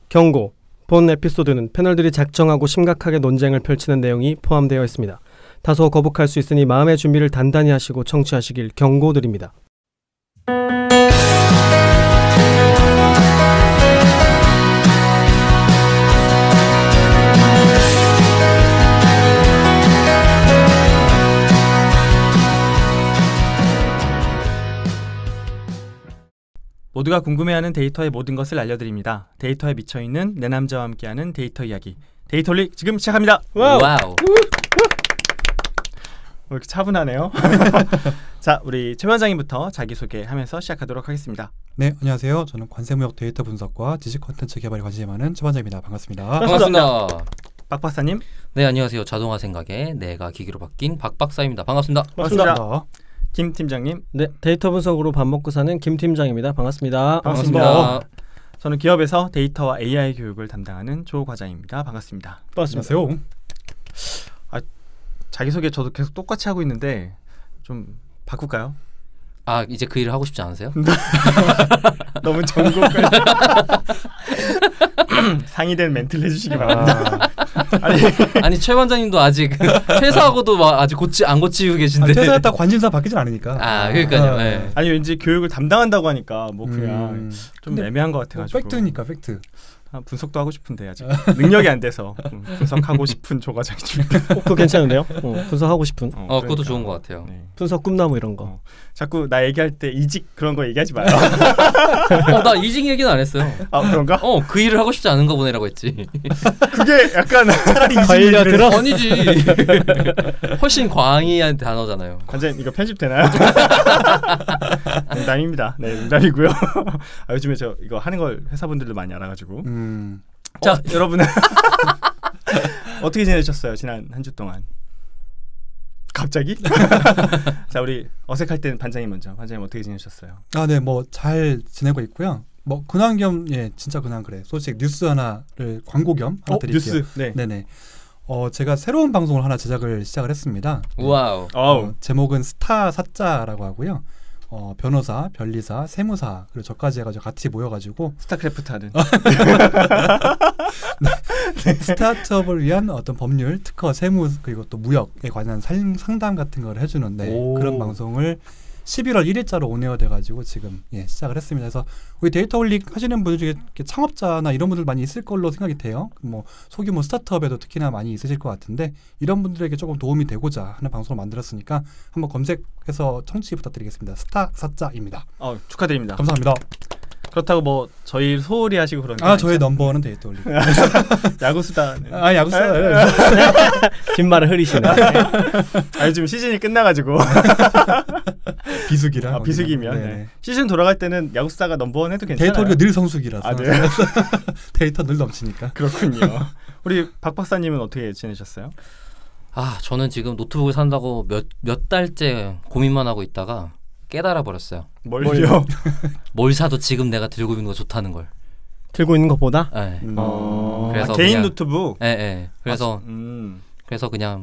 경고. 본 에피소드는 패널들이 작정하고 심각하게 논쟁을 펼치는 내용이 포함되어 있습니다. 다소 거북할 수 있으니 마음의 준비를 단단히 하시고 청취하시길 경고드립니다. 모두가 궁금해하는 데이터의 모든 것을 알려드립니다. 데이터에 미쳐있는 내 남자와 함께하는 데이터 이야기 데이터릭 지금 시작합니다. 와우. 왜 이렇게 차분하네요. 자, 우리 최 원장님부터 자기소개하면서 시작하도록 하겠습니다. 네, 안녕하세요. 저는 관세무역 데이터 분석과 지식 콘텐츠 개발에 관심이 많은 최 원장입니다. 반갑습니다. 반갑습니다. 박 박사님. 네, 안녕하세요. 자동화 생각의 내가 기기로 바뀐 박 박사입니다. 반갑습니다. 반갑습니다. 김 팀장님. 네, 데이터 분석으로 밥 먹고 사는 김 팀장입니다. 반갑습니다. 반갑습니다. 저는 기업에서 데이터와 AI 교육을 담당하는 조 과장입니다. 반갑습니다. 반갑습니다. 안녕하세요. 자기소개 저도 계속 똑같이 하고 있는데 좀 바꿀까요? 아, 이제 그 일을 하고 싶지 않으세요? 너무 전곡까지 상의된 멘트를 해주시기 바랍니다. 아니 최 원장님도 아직 퇴사하고도 막 아직 안 고치고 계신데. 퇴사했다 관심사 바뀌진 않으니까. 아, 그러니까요. 네. 아니 왠지 교육을 담당한다고 하니까 뭐 그냥 좀 애매한 것 같아가지고. 팩트니까 팩트. 분석도 하고 싶은데 아직 능력이 안 돼서 분석하고 싶은 조 과장입니다. 그거 괜찮은데요? 분석하고 싶은. 그것도 그러니까. 좋은 것 같아요. 네. 분석 꿈나무 이런 거. 자꾸 나 얘기할 때 이직 그런 거 얘기하지 마요. 나 이직 얘기는 안 했어요. 아 그런가? 그 일을 하고 싶지 않은 거 보내라고 했지. 그게 약간 차라리 걸려들어? 아니지. 훨씬 광의한 단어잖아요. 완전 이거 편집되나요? 농담입니다. 네, 농담이고요. 요즘에 저 이거 하는 걸 회사분들도 많이 알아가지고. 자, 여러분은 어떻게 지내셨어요? 지난 한 주 동안. 갑자기? 자, 우리 어색할 때는 반장님 먼저. 반장님 어떻게 지내셨어요? 아, 네, 뭐 잘 지내고 있고요. 뭐 근황 겸 진짜 근황 그래. 솔직히 뉴스 하나를 광고 겸 하나 드릴게요. 뉴스. 네. 네네. 제가 새로운 방송을 하나 제작을 시작을 했습니다. 와우. 제목은 스타 사자라고 하고요. 변호사, 변리사, 세무사 그리고 저까지 해가지고 같이 모여가지고 스타크래프트 하는 네. 스타트업을 위한 어떤 법률, 특허, 세무 그리고 또 무역에 관한 상담 같은 걸 해주는 그런 방송을 11월 1일자로 온에어 돼가지고 지금 시작을 했습니다. 그래서 우리 데이터홀릭 하시는 분들 중에 창업자나 이런 분들 많이 있을 걸로 생각이 돼요. 뭐 소규모 스타트업에도 특히나 많이 있으실 것 같은데 이런 분들에게 조금 도움이 되고자 하는 방송을 만들었으니까 한번 검색해서 청취 부탁드리겠습니다. 스타 사자입니다. 축하드립니다. 감사합니다. 그렇다고 뭐 저희 소홀히 하시고 그런 저의 넘버원은 데이터홀릭. 야구수다. 야구수다. 뒷말을 흐리시네. 요즘 시즌이 끝나가지고 비수기라. 비수기면 시즌 돌아갈 때는 야구수다가 넘버원 해도 괜찮아요. 데이터홀릭은 늘 성수기라서. 네. 데이터 늘 넘치니까. 그렇군요. 우리 박 박사님은 어떻게 지내셨어요? 저는 지금 노트북을 산다고 몇 달째 고민만 하고 있다가 깨달아 버렸어요. 뭘요? 뭘 사도 지금 내가 들고 있는 거 좋다는 걸. 들고 있는 것보다? 네. 그래서 개인 노트북? 네. 그래서 그냥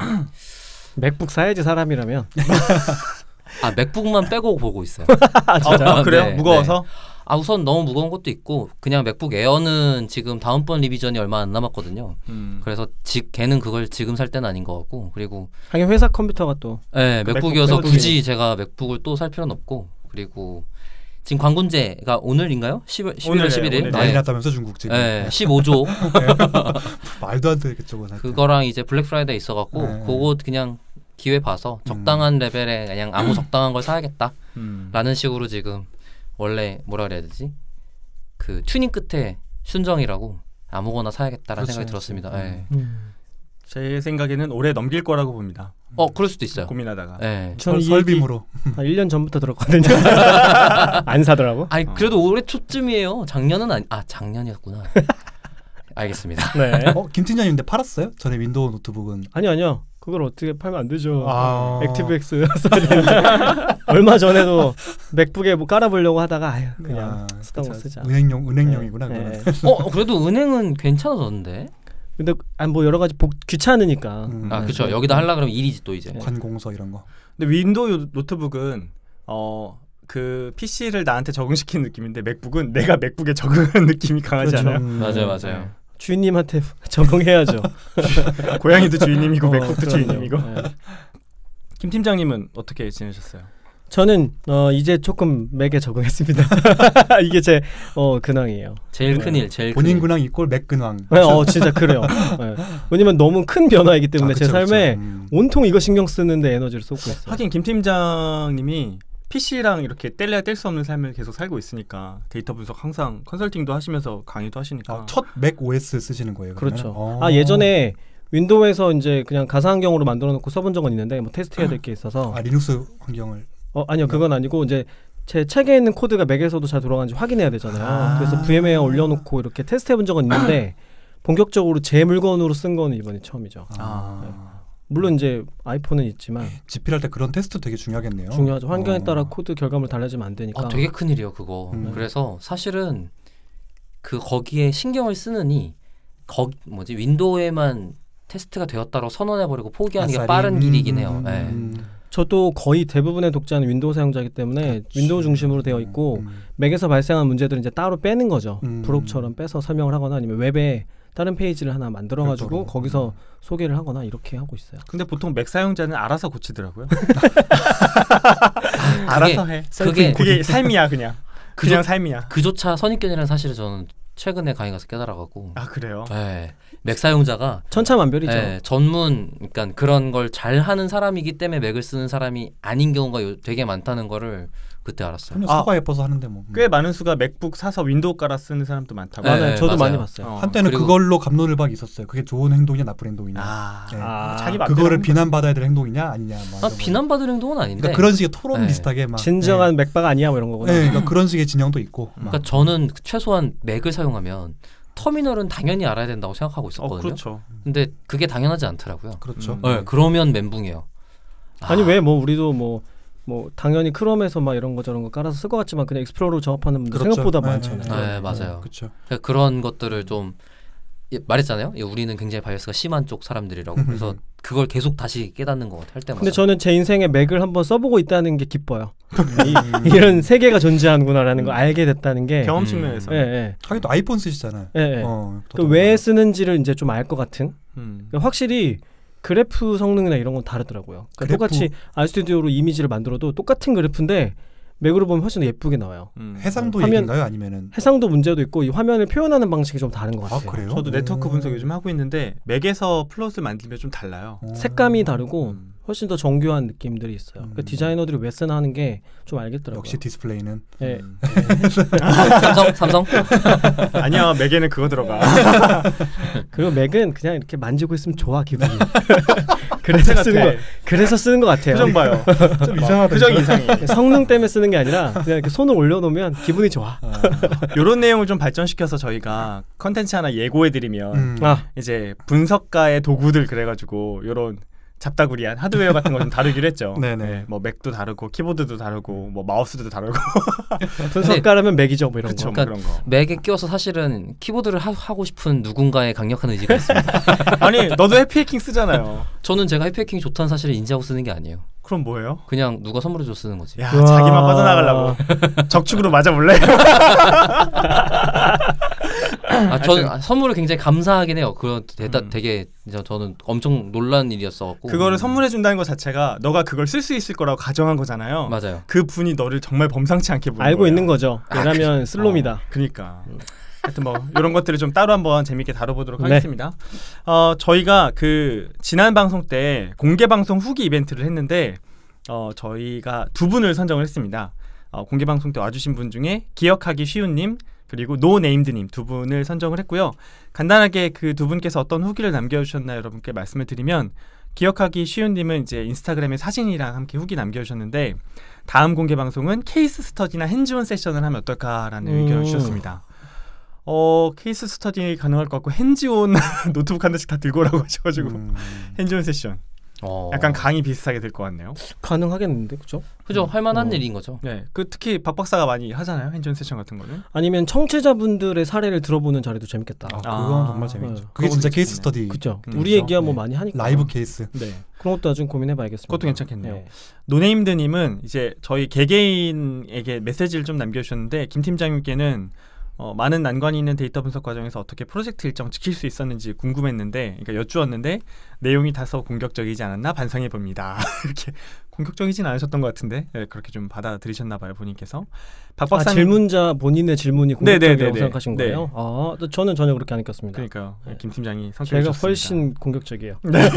맥북 사야지 사람이라면. 맥북만 빼고 보고 있어요. 진짜요? 그래요? 네, 무거워서? 우선 너무 무거운 것도 있고 그냥 맥북 에어는 지금 다음번 리비전이 얼마 안 남았거든요. 그래서 걔는 그걸 지금 살 때는 아닌 것 같고 그리고 하긴 회사 컴퓨터가 또 맥북이어서 굳이 제가 맥북을 또 살 필요는 없고 그리고 지금 광군제가 오늘인가요? 11월 11일 난리 났다면서 중국 지금. 15조 말도 안 되겠죠. 그거랑 이제 블랙 프라이데이 있어갖고 그거 그냥 기회 봐서 적당한 레벨에 그냥 아무 적당한 걸 사야겠다라는 식으로 지금 원래 뭐라 그래야 되지? 그 튜닝 끝에 순정이라고 아무거나 사야겠다라는 생각이 들었습니다. 제 생각에는 올해 넘길 거라고 봅니다. 그럴 수도 있어요. 고민하다가. 저는 설빔으로 1년 전부터 들었거든요. 안 사더라고. 그래도 올해 초쯤이에요. 작년은 작년이었구나. 알겠습니다. 네. 김 팀장님인데 팔았어요? 전에 윈도우 노트북은. 아니요. 그걸 어떻게 팔면 안 되죠. 액티브엑스 얼마 전에도 맥북에 뭐 깔아보려고 하다가 그냥 쓰던 거 쓰자. 은행용이구나. 네. 그래도 은행은 괜찮아졌는데. 근데 뭐 여러 가지 귀찮으니까. 그렇죠. 여기다 하려 그러면 일이지 또 이제. 관공서 이런 거. 근데 윈도우 노트북은 그 PC를 나한테 적응시키는 느낌인데 맥북은 내가 맥북에 적응하는 느낌이 강하지 그렇죠. 않아요? 맞아요. 주인님한테 적응해야죠. 고양이도 주인님이고 맥북도 그럼요. 주인님이고. 네. 김 팀장님은 어떻게 지내셨어요? 저는 이제 조금 맥에 적응했습니다. 이게 제 근황이에요. 제일 큰일, 제일 본인 큰일. 근황 이꼴 맥 근황. 네, 진짜 그래요. 네. 왜냐면 너무 큰 변화이기 때문에 제 삶에 온통 이거 신경 쓰는데 에너지를 쏟고 있어요. 하긴 김 팀장님이 PC랑 이렇게 뗄래야 뗄 수 없는 삶을 계속 살고 있으니까 데이터 분석 항상 컨설팅도 하시면서 강의도 하시니까 첫 맥 OS 쓰시는 거예요? 그렇죠. 예전에 윈도우에서 이제 그냥 가상 환경으로 만들어 놓고 써본 적은 있는데 뭐 테스트해야 될 게 있어서 리눅스 환경을 아니요 그건 아니고 이제 제 책에 있는 코드가 맥에서도 잘 돌아가는지 확인해야 되잖아요. 그래서 VM에 올려놓고 이렇게 테스트해본 적은 있는데 본격적으로 제 물건으로 쓴 거는 이번이 처음이죠. 네. 물론 이제 아이폰은 있지만 집필할 때 그런 테스트 되게 중요하겠네요. 중요하죠. 환경에 따라 코드 결과물 달라지면 안 되니까. 되게 큰일이에요 그거. 그래서 사실은 거기에 신경을 쓰느니 윈도우에만 테스트가 되었다고 선언해버리고 포기하는 게 빠른 길이긴 해요. 네. 저도 거의 대부분의 독자는 윈도우 사용자이기 때문에 윈도우 중심으로 되어 있고 맥에서 발생한 문제들은 이제 따로 빼는 거죠. 브록처럼 빼서 설명을 하거나 아니면 웹에 다른 페이지를 하나 만들어가지고 거기서 소개를 하거나 이렇게 하고 있어요. 근데 보통 맥 사용자는 알아서 고치더라고요. 알아서 해. 그게 삶이야 그냥. 그냥 삶이야. 그조차 선입견이라는 사실을 저는 최근에 강의 가서 깨달아가고. 그래요? 네. 맥 사용자가 천차만별이죠. 네, 그러니까 그런 걸 잘하는 사람이기 때문에 맥을 쓰는 사람이 아닌 경우가 되게 많다는 거를 그때 알았어요. 사과 예뻐서 하는데 뭐. 꽤 많은 수가 맥북 사서 윈도우 깔아 쓰는 사람도 많다고. 맞아요. 저도 많이 봤어요. 한때는 그걸로 갑론을박이 있었어요. 그게 좋은 행동이냐 나쁜 행동이냐. 자기 그거를 비난받아야 될 행동이냐 아니냐. 비난받을 행동은 아닌데. 그러니까 그런 식의 토론 비슷하게 막. 진정한 맥박 아니야 뭐 이런 거구나. 그러니까 그런 식의 진영도 있고. 그러니까 저는 최소한 맥을 사용하면 터미널은 당연히 알아야 된다고 생각하고 있었거든요. 그렇죠. 근데 그게 당연하지 않더라고요. 그렇죠. 네, 그러면 멘붕이에요. 아니 왜 우리도 뭐 당연히 크롬에서 막 이런 거 저런 거 깔아서 쓸 것 같지만 그냥 익스플로러로 작업하는 분들 생각보다 많잖아요. 네, 맞아요. 그렇죠. 그러니까 그런 것들을 좀 말했잖아요. 우리는 굉장히 바이어스가 심한 쪽 사람들이라고. 그래서 그걸 계속 다시 깨닫는 것 같아요. 할 때마다. 근데 저는 제 인생에 맥을 한번 써보고 있다는 게 기뻐요. 이런 세계가 존재하는구나라는 걸 알게 됐다는 게 경험 측면에서. 하긴 또 아이폰 쓰시잖아요. 왜 쓰는지를 이제 좀 알 것 같은. 그러니까 확실히 그래프 성능이나 이런 건 다르더라고요. 그러니까 똑같이 RStudi오로 이미지를 만들어도 똑같은 그래프인데 맥으로 보면 훨씬 더 예쁘게 나와요. 해상도 얘기인가요? 아니면은 해상도 문제도 있고 이 화면을 표현하는 방식이 좀 다른 것 같아요. 그래요? 저도 네트워크 분석 요즘 하고 있는데 맥에서 플롯을 만들면 좀 달라요. 색감이 다르고 훨씬 더 정교한 느낌들이 있어요. 그러니까 디자이너들이 왜 쓰나 하는 게 좀 알겠더라고요. 역시 디스플레이는. 네. 삼성? 아니야, 맥에는 그거 들어가. 그리고 맥은 그냥 이렇게 만지고 있으면 좋아 기분이. 그래서 쓰는 것 같아요. 표정 봐요. 좀 이상하다. 표정이 이상해. 성능 때문에 쓰는 게 아니라 그냥 이렇게 손을 올려놓으면 기분이 좋아. 이런 내용을 좀 발전시켜서 저희가 컨텐츠 하나 예고해드리면 이제 분석가의 도구들 그래가지고 이런 잡다구리한 하드웨어 같은 거 좀 다루기로 했죠. 네네. 뭐 맥도 다르고 키보드도 다르고 뭐 마우스도 다르고. 분석가라면 맥이죠, 뭐 이런 그쵸, 거. 뭐 그런 거. 맥에 끼워서 사실은 키보드를 하고 싶은 누군가의 강력한 의지가 있습니다. 아니 너도 해피해킹 쓰잖아요. 저는 제가 해피해킹이 좋다는 사실을 인지하고 쓰는 게 아니에요. 그럼 뭐예요? 그냥 누가 선물해줘 쓰는 거지. 야, 자기만 빠져나가려고 적축으로 맞아볼래? 저는 선물을 굉장히 감사하긴 해요. 되게 저는 엄청 놀란 일이었어갖고. 그거를 선물해준다는 것 자체가 너가 그걸 쓸 수 있을 거라고 가정한 거잖아요. 맞아요. 그 분이 너를 정말 범상치 않게 보는 알고 거예요. 있는 거죠. 왜냐면 슬롬이다. 그러니까. 하여튼 뭐 이런 것들을 좀 따로 한번 재밌게 다뤄보도록 하겠습니다. 저희가 그 지난 방송 때 공개 방송 후기 이벤트를 했는데 저희가 두 분을 선정을 했습니다. 공개 방송 때 와주신 분 중에 기억하기 쉬운님 그리고 노네임드님 두 분을 선정을 했고요. 간단하게 그 두 분께서 어떤 후기를 남겨주셨나 여러분께 말씀을 드리면 기억하기 쉬운님은 이제 인스타그램에 사진이랑 함께 후기 남겨주셨는데 다음 공개 방송은 케이스 스터디나 핸즈온 세션을 하면 어떨까라는 의견을 주셨습니다. 케이스 스터디 가능할 것 같고 핸즈온 노트북 한 대씩 다 들고 오라고 하셔가지고 핸즈온 세션 약간 강의 비슷하게 될 것 같네요. 가능하겠는데, 그죠? 그죠, 할만한 일인 거죠. 네, 그 특히 박 박사가 많이 하잖아요, 핸즈온 세션 같은 거는. 아니면 청취자분들의 사례를 들어보는 자리도 재밌겠다. 그건 정말 재밌죠. 그게 진짜 케이스 스터디. 그죠. 우리 얘기야 뭐 많이 하니까. 라이브 케이스. 네. 그런 것도 나중에 고민해봐야겠습니다. 그것도 괜찮겠네요. 노네임드님은 이제 저희 개개인에게 메시지를 좀 남겨주셨는데 김 팀장님께는 많은 난관이 있는 데이터 분석 과정에서 어떻게 프로젝트 일정 지킬 수 있었는지 궁금했는데, 그러니까 여쭈었는데 내용이 다소 공격적이지 않았나 반성해 봅니다. 이렇게 공격적이진 않으셨던 것 같은데 그렇게 좀 받아들이셨나 봐요, 본인께서. 박 박사님 질문자 본인의 질문이 공격적이라고 생각하신 거예요? 저는 전혀 그렇게 안 느꼈습니다. 그러니까 김 팀장이 성격이 제가 좋습니다. 훨씬 공격적이에요. 네.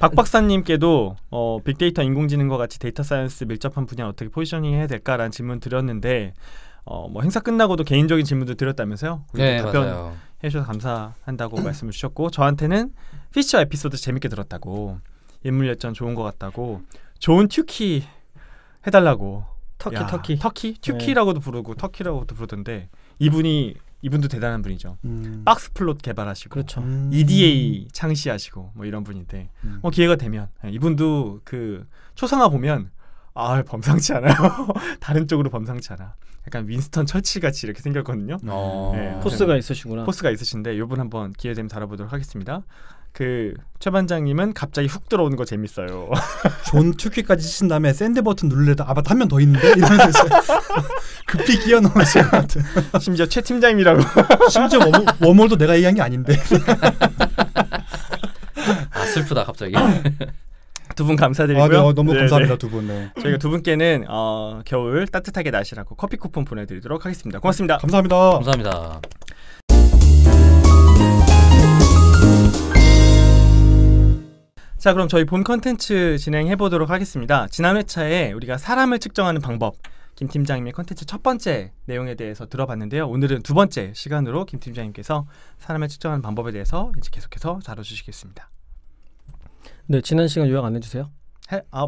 박 박사님께도 빅데이터, 인공지능과 같이 데이터 사이언스 밀접한 분야 어떻게 포지셔닝해야 될까라는 질문 드렸는데 뭐 행사 끝나고도 개인적인 질문도 드렸다면서요? 네, 답변해 주셔서 감사한다고 말씀을 주셨고, 저한테는 피처 에피소드 재밌게 들었다고, 인물 열전 좋은 것 같다고, 좋은 튜키 해달라고. 터키 튜키라고도 부르고 터키라고도 부르던데 이분도 대단한 분이죠. 박스 플롯 개발하시고, 그렇죠. EDA 창시하시고 뭐 이런 분인데 기회가 되면 이분도 그 초상화 보면 범상치 않아요. 다른 쪽으로 범상치 않아. 약간 윈스턴 철치 같이 이렇게 생겼거든요. 네, 포스가 있으시구나. 포스가 있으신데 이분 한번 기회 되면 다뤄보도록 하겠습니다. 그 최 반장님은 갑자기 훅 들어오는 거 재밌어요. 존 튜키까지 치신 다음에 샌드 버튼 누르려다 한 명 더 있는데 이러면서 급히 끼어 넣으신 것 같은. 심지어 최 팀장님이라고. 심지어 워몰도 내가 얘기한 게 아닌데. 슬프다 갑자기. 두 분 감사드리고요. 너무 감사합니다, 두 분. 네. 저희가 두 분께는 겨울 따뜻하게 나시라고 커피 쿠폰 보내드리도록 하겠습니다. 고맙습니다. 감사합니다. 감사합니다. 자, 그럼 저희 본 컨텐츠 진행해 보도록 하겠습니다. 지난 회차에 우리가 사람을 측정하는 방법, 김 팀장님의 컨텐츠 첫 번째 내용에 대해서 들어봤는데요. 오늘은 두 번째 시간으로 김 팀장님께서 사람을 측정하는 방법에 대해서 이제 계속해서 다뤄주시겠습니다. 네, 지난 시간 요약 안 해주세요?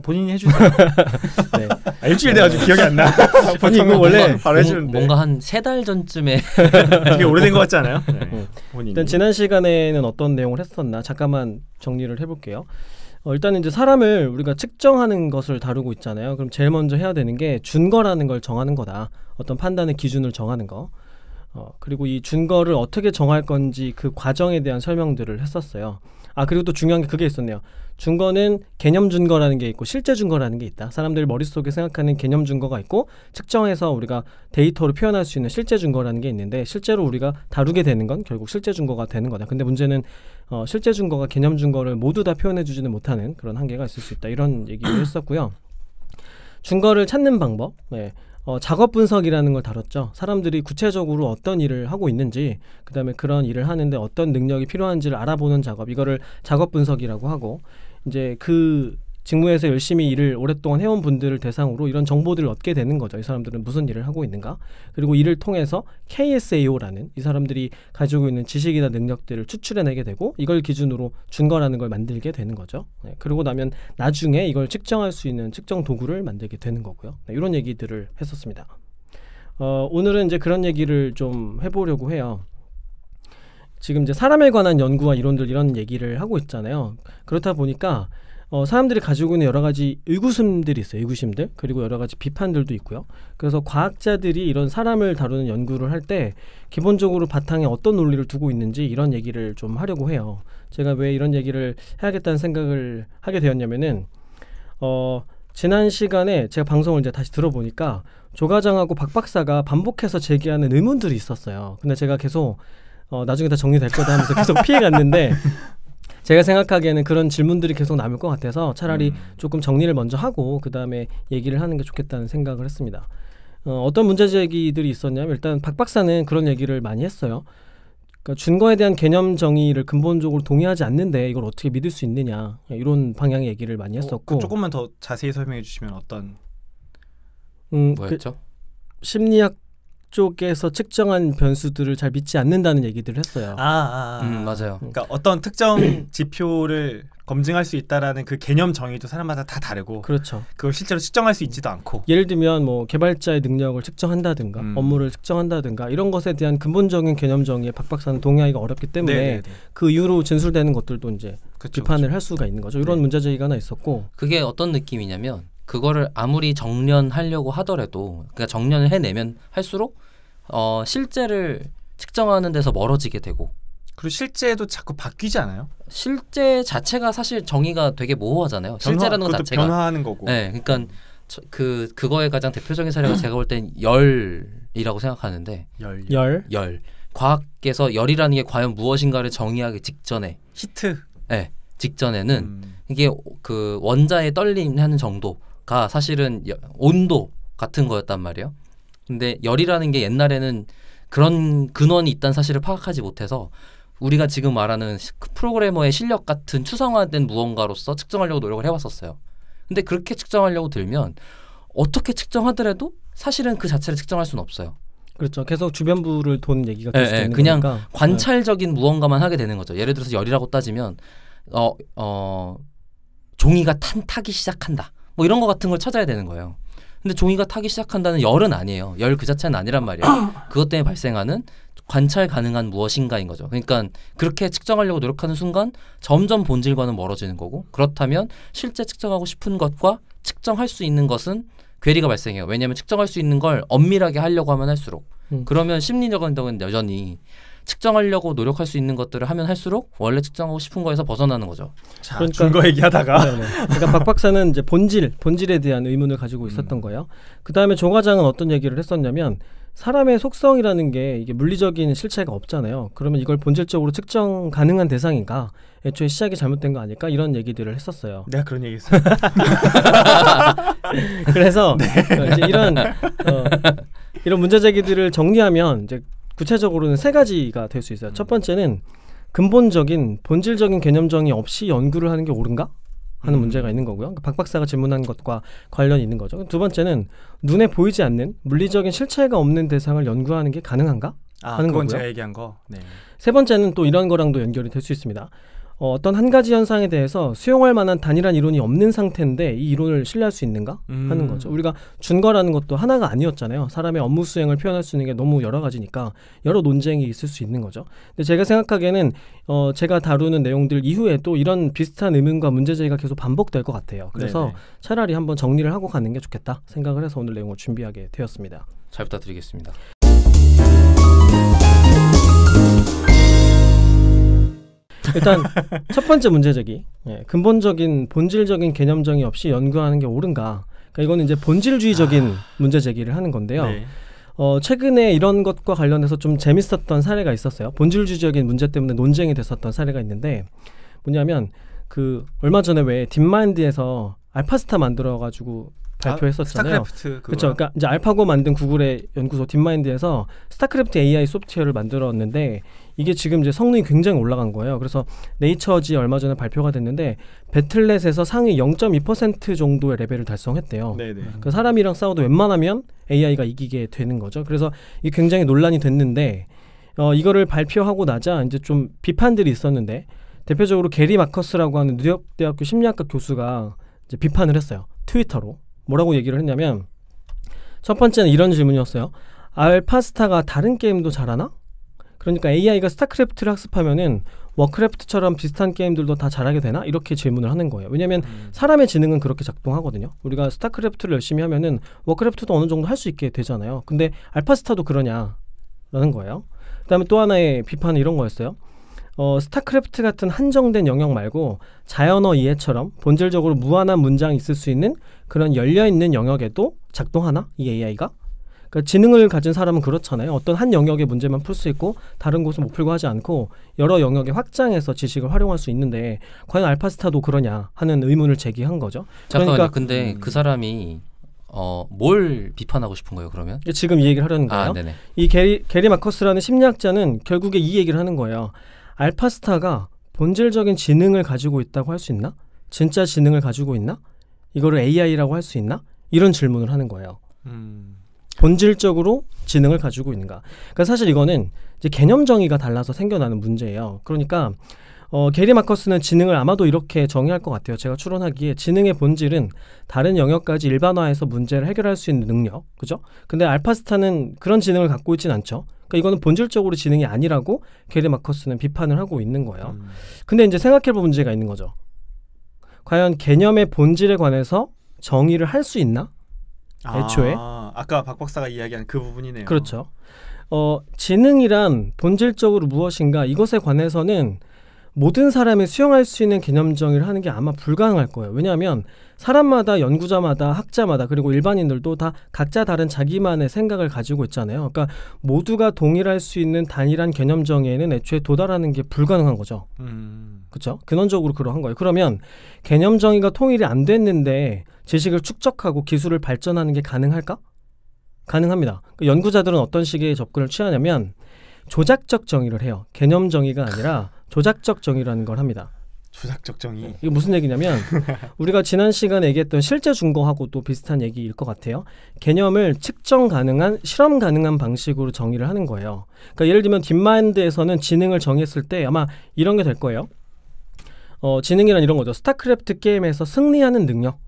본인이 해주세요. 네. 일주일 돼가지고 기억이 안 나. 아니 이거 원래 바로 해주는데 뭔가 한 3달 전쯤에 되게 오래된 것 같지 않아요? 네. 일단 지난 시간에는 어떤 내용을 했었나 잠깐만 정리를 해볼게요. 일단 이제 사람을 우리가 측정하는 것을 다루고 있잖아요. 그럼 제일 먼저 해야 되는 게 준거라는 걸 정하는 거다. 어떤 판단의 기준을 정하는 거. 그리고 이 준거를 어떻게 정할 건지 그 과정에 대한 설명들을 했었어요. 그리고 또 중요한 게 그게 있었네요. 준거는 개념 준거라는 게 있고 실제 준거라는 게 있다. 사람들이 머릿속에 생각하는 개념 준거가 있고 측정해서 우리가 데이터로 표현할 수 있는 실제 준거라는 게 있는데 실제로 우리가 다루게 되는 건 결국 실제 준거가 되는 거다. 근데 문제는 실제 준거가 개념 준거를 모두 다 표현해 주지는 못하는 그런 한계가 있을 수 있다. 이런 얘기를 했었고요. 준거를 찾는 방법, 작업 분석이라는 걸 다뤘죠. 사람들이 구체적으로 어떤 일을 하고 있는지, 그 다음에 그런 일을 하는데 어떤 능력이 필요한지를 알아보는 작업, 이거를 작업 분석이라고 하고, 이제 그 직무에서 열심히 일을 오랫동안 해온 분들을 대상으로 이런 정보들을 얻게 되는 거죠. 이 사람들은 무슨 일을 하고 있는가. 그리고 이를 통해서 KSAO라는 이 사람들이 가지고 있는 지식이나 능력들을 추출해내게 되고 이걸 기준으로 준거라는 걸 만들게 되는 거죠. 그러고 나면 나중에 이걸 측정할 수 있는 측정 도구를 만들게 되는 거고요. 이런 얘기들을 했었습니다. 오늘은 이제 그런 얘기를 좀 해보려고 해요. 지금 이제 사람에 관한 연구와 이론들 이런 얘기를 하고 있잖아요. 그렇다 보니까 사람들이 가지고 있는 여러 가지 의구심들이 있어요. 의구심들. 그리고 여러 가지 비판들도 있고요. 그래서 과학자들이 이런 사람을 다루는 연구를 할 때 기본적으로 바탕에 어떤 논리를 두고 있는지 이런 얘기를 좀 하려고 해요. 제가 왜 이런 얘기를 해야겠다는 생각을 하게 되었냐면은 지난 시간에 제가 방송을 이제 다시 들어보니까 조 과장하고 박 박사가 반복해서 제기하는 의문들이 있었어요. 근데 제가 계속 나중에 다 정리될 거다 하면서 계속 피해갔는데 제가 생각하기에는 그런 질문들이 계속 남을 것 같아서 차라리 조금 정리를 먼저 하고 그 다음에 얘기를 하는 게 좋겠다는 생각을 했습니다. 어떤 문제 제기들이 있었냐면 일단 박 박사는 그런 얘기를 많이 했어요. 그러니까 준거에 대한 개념 정의를 근본적으로 동의하지 않는데 이걸 어떻게 믿을 수 있느냐 이런 방향의 얘기를 많이 했었고 조금만 더 자세히 설명해 주시면 어떤 뭐였죠? 심리학 쪽에서 측정한 변수들을 잘 믿지 않는다는 얘기들을 했어요. 맞아요. 그러니까 어떤 특정 지표를 검증할 수 있다라는 그 개념 정의도 사람마다 다 다르고, 그렇죠. 그걸 실제로 측정할 수 있지도 않고. 예를 들면 뭐 개발자의 능력을 측정한다든가 업무를 측정한다든가 이런 것에 대한 근본적인 개념 정의에 박 박사는 동의하기가 어렵기 때문에 네네네. 그 이후로 진술되는 것들도 이제 그쵸, 비판을 그쵸. 할 수가 있는 거죠. 이런 문제 제기가 하나 있었고, 그게 어떤 느낌이냐면 그거를 아무리 정련하려고 하더라도, 그러니까 정련을 해내면 할수록 실제를 측정하는 데서 멀어지게 되고, 그리고 실제도 자꾸 바뀌지 않아요? 실제 자체가 사실 정의가 되게 모호하잖아요. 실제라는 것 자체가 변화하는 거고. 네, 그러니까 그거의 가장 대표적인 사례가 제가 볼 땐 열이라고 생각하는데, 열. 과학에서 열이라는 게 과연 무엇인가를 정의하기 직전에, 히트. 네, 직전에는 이게 그 원자의 떨림하는 정도가 사실은 온도 같은 거였단 말이에요. 근데 열이라는 게 옛날에는 그런 근원이 있다는 사실을 파악하지 못해서 우리가 지금 말하는 프로그래머의 실력 같은 추상화된 무언가로서 측정하려고 노력을 해왔었어요. 근데 그렇게 측정하려고 들면 어떻게 측정하더라도 사실은 그 자체를 측정할 수는 없어요. 그렇죠. 계속 주변부를 돈 얘기가 될 수도 있는 그냥 거니까. 관찰적인 무언가만 하게 되는 거죠. 예를 들어서 열이라고 따지면 종이가 타기 시작한다. 뭐 이런 거 같은 걸 찾아야 되는 거예요. 근데 종이가 타기 시작한다는 열은 아니에요. 열 그 자체는 아니란 말이에요. 그것 때문에 발생하는 관찰 가능한 무엇인가인 거죠. 그러니까 그렇게 측정하려고 노력하는 순간 점점 본질과는 멀어지는 거고, 그렇다면 실제 측정하고 싶은 것과 측정할 수 있는 것은 괴리가 발생해요. 왜냐하면 측정할 수 있는 걸 엄밀하게 하려고 하면 할수록, 그러면 심리적인 덕은 여전히 측정하려고 노력할 수 있는 것들을 하면 할수록 원래 측정하고 싶은 거에서 벗어나는 거죠. 자, 그러니까, 증거 얘기하다가 그러니까 박 박사는 이제 본질에 대한 의문을 가지고 있었던 거예요. 그 다음에 조 과장은 어떤 얘기를 했었냐면, 사람의 속성이라는 게 이게 물리적인 실체가 없잖아요. 그러면 이걸 본질적으로 측정 가능한 대상인가? 애초에 시작이 잘못된 거 아닐까? 이런 얘기들을 했었어요. 내가 그런 얘기 했어요. 그래서 이제 이런 문제 제기들을 정리하면 이제 구체적으로는 세 가지가 될 수 있어요. 첫 번째는 근본적인 본질적인 개념 정의 없이 연구를 하는 게 옳은가? 하는 문제가 있는 거고요. 박 박사가 질문한 것과 관련이 있는 거죠. 두 번째는 눈에 보이지 않는 물리적인 실체가 없는 대상을 연구하는 게 가능한가? 하는 그건 거고요. 제가 얘기한 거. 네. 세 번째는 또 이런 거랑도 연결이 될 수 있습니다. 어떤 한 가지 현상에 대해서 수용할 만한 단일한 이론이 없는 상태인데 이 이론을 신뢰할 수 있는가 하는 거죠. 우리가 준거라는 것도 하나가 아니었잖아요. 사람의 업무 수행을 표현할 수 있는 게 너무 여러 가지니까 여러 논쟁이 있을 수 있는 거죠. 근데 제가 생각하기에는 제가 다루는 내용들 이후에 또 이런 비슷한 의문과 문제제기가 계속 반복될 것 같아요. 그래서 네네. 차라리 한번 정리를 하고 가는 게 좋겠다 생각을 해서 오늘 내용을 준비하게 되었습니다. 잘 부탁드리겠습니다. 일단 첫 번째 문제 제기, 근본적인 본질적인 개념 정의 없이 연구하는 게 옳은가? 그러니까 이거는 이제 본질주의적인 문제 제기를 하는 건데요. 네. 최근에 이런 것과 관련해서 좀 재밌었던 사례가 있었어요. 본질주의적인 문제 때문에 논쟁이 됐었던 사례가 있는데, 뭐냐면 그 얼마 전에 왜 딥마인드에서 알파스타 만들어가지고 발표했었잖아요. 스타크래프트 그렇죠. 그러니까 이제 알파고 만든 구글의 연구소 딥마인드에서 스타크래프트 AI 소프트웨어를 만들었는데 이게 지금 이제 성능이 굉장히 올라간 거예요. 그래서 네이처지 얼마 전에 발표가 됐는데 배틀넷에서 상위 0.2% 정도의 레벨을 달성했대요. 네네. 그 사람이랑 싸워도 웬만하면 AI가 이기게 되는 거죠. 그래서 이게 굉장히 논란이 됐는데 이거를 발표하고 나자 이제 좀 비판들이 있었는데 대표적으로 게리 마커스라고 하는 뉴욕 대학교 심리학과 교수가 이제 비판을 했어요. 트위터로. 뭐라고 얘기를 했냐면 첫 번째는 이런 질문이었어요. 알파스타가 다른 게임도 잘하나? 그러니까 AI가 스타크래프트를 학습하면은 워크래프트처럼 비슷한 게임들도 다 잘하게 되나? 이렇게 질문을 하는 거예요. 왜냐하면 사람의 지능은 그렇게 작동하거든요. 우리가 스타크래프트를 열심히 하면은 워크래프트도 어느 정도 할 수 있게 되잖아요. 근데 알파스타도 그러냐라는 거예요. 그다음에 또 하나의 비판은 이런 거였어요. 스타크래프트 같은 한정된 영역 말고 자연어 이해처럼 본질적으로 무한한 문장이 있을 수 있는 그런 열려있는 영역에도 작동하나? 이 AI가? 그러니까 지능을 가진 사람은 그렇잖아요. 어떤 한 영역의 문제만 풀 수 있고 다른 곳은 못 풀고 하지 않고 여러 영역에 확장해서 지식을 활용할 수 있는데 과연 알파스타도 그러냐 하는 의문을 제기한 거죠. 잠깐만요. 그러니까 근데 그 사람이 뭘 비판하고 싶은 거예요, 그러면? 지금 이 얘기를 하려는 거예요. 네네. 이 게리 마커스라는 심리학자는 결국에 이 얘기를 하는 거예요. 알파스타가 본질적인 지능을 가지고 있다고 할 수 있나? 진짜 지능을 가지고 있나? 이거를 AI라고 할 수 있나? 이런 질문을 하는 거예요. 본질적으로 지능을 가지고 있는가. 그러니까 사실 이거는 이제 개념 정의가 달라서 생겨나는 문제예요. 그러니까 게리 마커스는 지능을 아마도 이렇게 정의할 것 같아요. 제가 추론하기에 지능의 본질은 다른 영역까지 일반화해서 문제를 해결할 수 있는 능력, 그죠? 근데 알파스타는 그런 지능을 갖고 있진 않죠. 그러니까 이거는 본질적으로 지능이 아니라고 게리 마커스는 비판을 하고 있는 거예요. 근데 이제 생각해볼 문제가 있는 거죠. 과연 개념의 본질에 관해서 정의를 할 수 있나? 애초에? 아까 박 박사가 이야기한 그 부분이네요. 그렇죠. 지능이란 본질적으로 무엇인가 이것에 관해서는 모든 사람이 수용할 수 있는 개념 정의를 하는 게 아마 불가능할 거예요. 왜냐하면 사람마다, 연구자마다, 학자마다, 그리고 일반인들도 다 각자 다른 자기만의 생각을 가지고 있잖아요. 그러니까 모두가 동일할 수 있는 단일한 개념 정의에는 애초에 도달하는 게 불가능한 거죠. 그렇죠? 근원적으로 그러한 거예요. 그러면 개념 정의가 통일이 안 됐는데 지식을 축적하고 기술을 발전하는 게 가능할까? 가능합니다. 연구자들은 어떤 식의 접근을 취하냐면 조작적 정의를 해요. 개념 정의가 아니라 조작적 정의라는 걸 합니다. 조작적 정의. 이게 무슨 얘기냐면 우리가 지난 시간에 얘기했던 실제 증거하고도 비슷한 얘기일 것 같아요. 개념을 측정 가능한, 실험 가능한 방식으로 정의를 하는 거예요. 그러니까 예를 들면 딥마인드에서는 지능을 정의했을 때 아마 이런 게 될 거예요. 지능이란 이런 거죠. 스타크래프트 게임에서 승리하는 능력.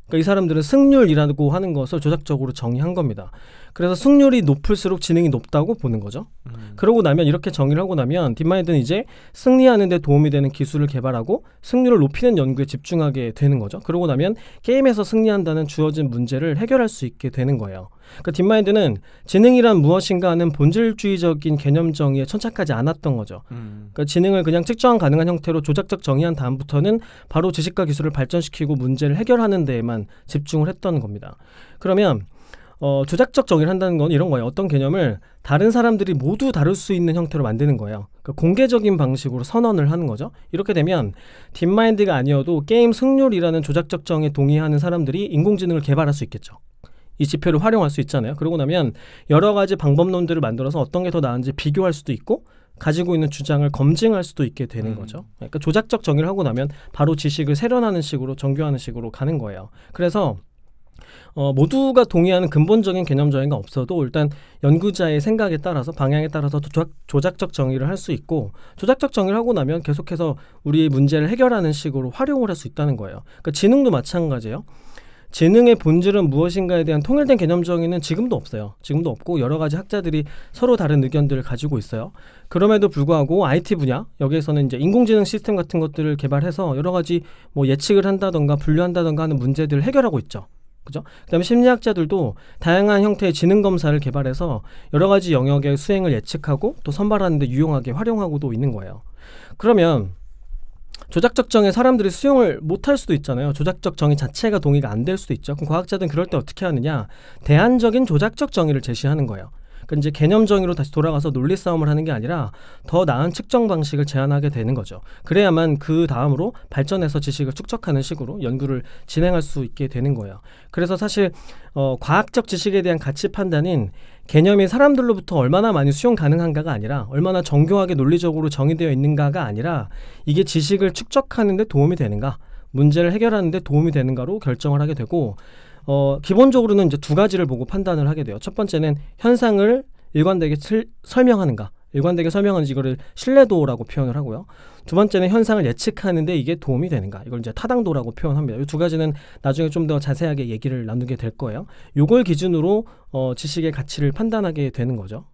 그러니까 이 사람들은 승률이라고 하는 것을 조작적으로 정의한 겁니다. 그래서 승률이 높을수록 지능이 높다고 보는 거죠. 그러고 나면 이렇게 정의를 하고 나면 딥마인드는 이제 승리하는 데 도움이 되는 기술을 개발하고 승률을 높이는 연구에 집중하게 되는 거죠. 그러고 나면 게임에서 승리한다는 주어진 문제를 해결할 수 있게 되는 거예요. 그러니까 딥마인드는 지능이란 무엇인가 하는 본질주의적인 개념 정의에 천착하지 않았던 거죠. 그러니까 지능을 그냥 측정 가능한 형태로 조작적 정의한 다음부터는 바로 지식과 기술을 발전시키고 문제를 해결하는 데에만 집중을 했던 겁니다. 그러면 조작적 정의를 한다는 건 이런 거예요. 어떤 개념을 다른 사람들이 모두 다룰 수 있는 형태로 만드는 거예요. 그러니까 공개적인 방식으로 선언을 하는 거죠. 이렇게 되면 딥마인드가 아니어도 게임 승률이라는 조작적 정의에 동의하는 사람들이 인공지능을 개발할 수 있겠죠. 이 지표를 활용할 수 있잖아요. 그러고 나면 여러 가지 방법론들을 만들어서 어떤 게 더 나은지 비교할 수도 있고 가지고 있는 주장을 검증할 수도 있게 되는 거죠. 그러니까 조작적 정의를 하고 나면 바로 지식을 세련하는 식으로 정교하는 식으로 가는 거예요. 그래서 모두가 동의하는 근본적인 개념 정의가 없어도 일단 연구자의 생각에 따라서 방향에 따라서 조작적 정의를 할 수 있고 조작적 정의를 하고 나면 계속해서 우리의 문제를 해결하는 식으로 활용을 할 수 있다는 거예요. 그러니까 지능도 마찬가지예요. 지능의 본질은 무엇인가에 대한 통일된 개념 정의는 지금도 없어요. 지금도 없고 여러 가지 학자들이 서로 다른 의견들을 가지고 있어요. 그럼에도 불구하고 IT 분야 여기에서는 이제 인공지능 시스템 같은 것들을 개발해서 여러 가지 뭐 예측을 한다던가 분류한다던가 하는 문제들을 해결하고 있죠. 그죠? 그다음에 심리학자들도 다양한 형태의 지능 검사를 개발해서 여러 가지 영역의 수행을 예측하고 또 선발하는 데 유용하게 활용하고도 있는 거예요. 그러면 조작적 정의 사람들이 수용을 못할 수도 있잖아요. 조작적 정의 자체가 동의가 안 될 수도 있죠. 그럼 과학자들은 그럴 때 어떻게 하느냐? 대안적인 조작적 정의를 제시하는 거예요. 그러니까 이제 개념 정의로 다시 돌아가서 논리 싸움을 하는 게 아니라 더 나은 측정 방식을 제안하게 되는 거죠. 그래야만 그 다음으로 발전해서 지식을 축적하는 식으로 연구를 진행할 수 있게 되는 거예요. 그래서 사실 과학적 지식에 대한 가치 판단은 개념이 사람들로부터 얼마나 많이 수용 가능한가가 아니라 얼마나 정교하게 논리적으로 정의되어 있는가가 아니라 이게 지식을 축적하는 데 도움이 되는가, 문제를 해결하는 데 도움이 되는가로 결정을 하게 되고 기본적으로는 이제 두 가지를 보고 판단을 하게 돼요. 첫 번째는 현상을 일관되게 설명하는가. 일관되게 설명하는지 이거를 신뢰도라고 표현을 하고요. 두 번째는 현상을 예측하는데 이게 도움이 되는가. 이걸 이제 타당도라고 표현합니다. 이 두 가지는 나중에 좀 더 자세하게 얘기를 나누게 될 거예요. 요걸 기준으로 지식의 가치를 판단하게 되는 거죠.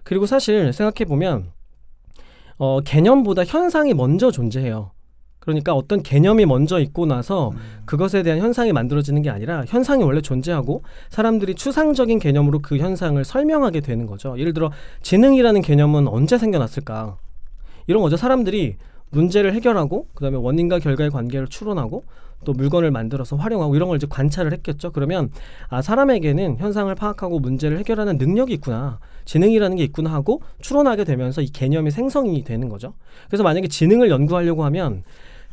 그리고 사실 생각해보면 개념보다 현상이 먼저 존재해요. 그러니까 어떤 개념이 먼저 있고 나서 그것에 대한 현상이 만들어지는 게 아니라 현상이 원래 존재하고 사람들이 추상적인 개념으로 그 현상을 설명하게 되는 거죠. 예를 들어 지능이라는 개념은 언제 생겨났을까? 이런 거죠. 사람들이 문제를 해결하고 그다음에 원인과 결과의 관계를 추론하고 또 물건을 만들어서 활용하고 이런 걸 이제 관찰을 했겠죠. 그러면 사람에게는 현상을 파악하고 문제를 해결하는 능력이 있구나. 지능이라는 게 있구나 하고 추론하게 되면서 이 개념이 생성이 되는 거죠. 그래서 만약에 지능을 연구하려고 하면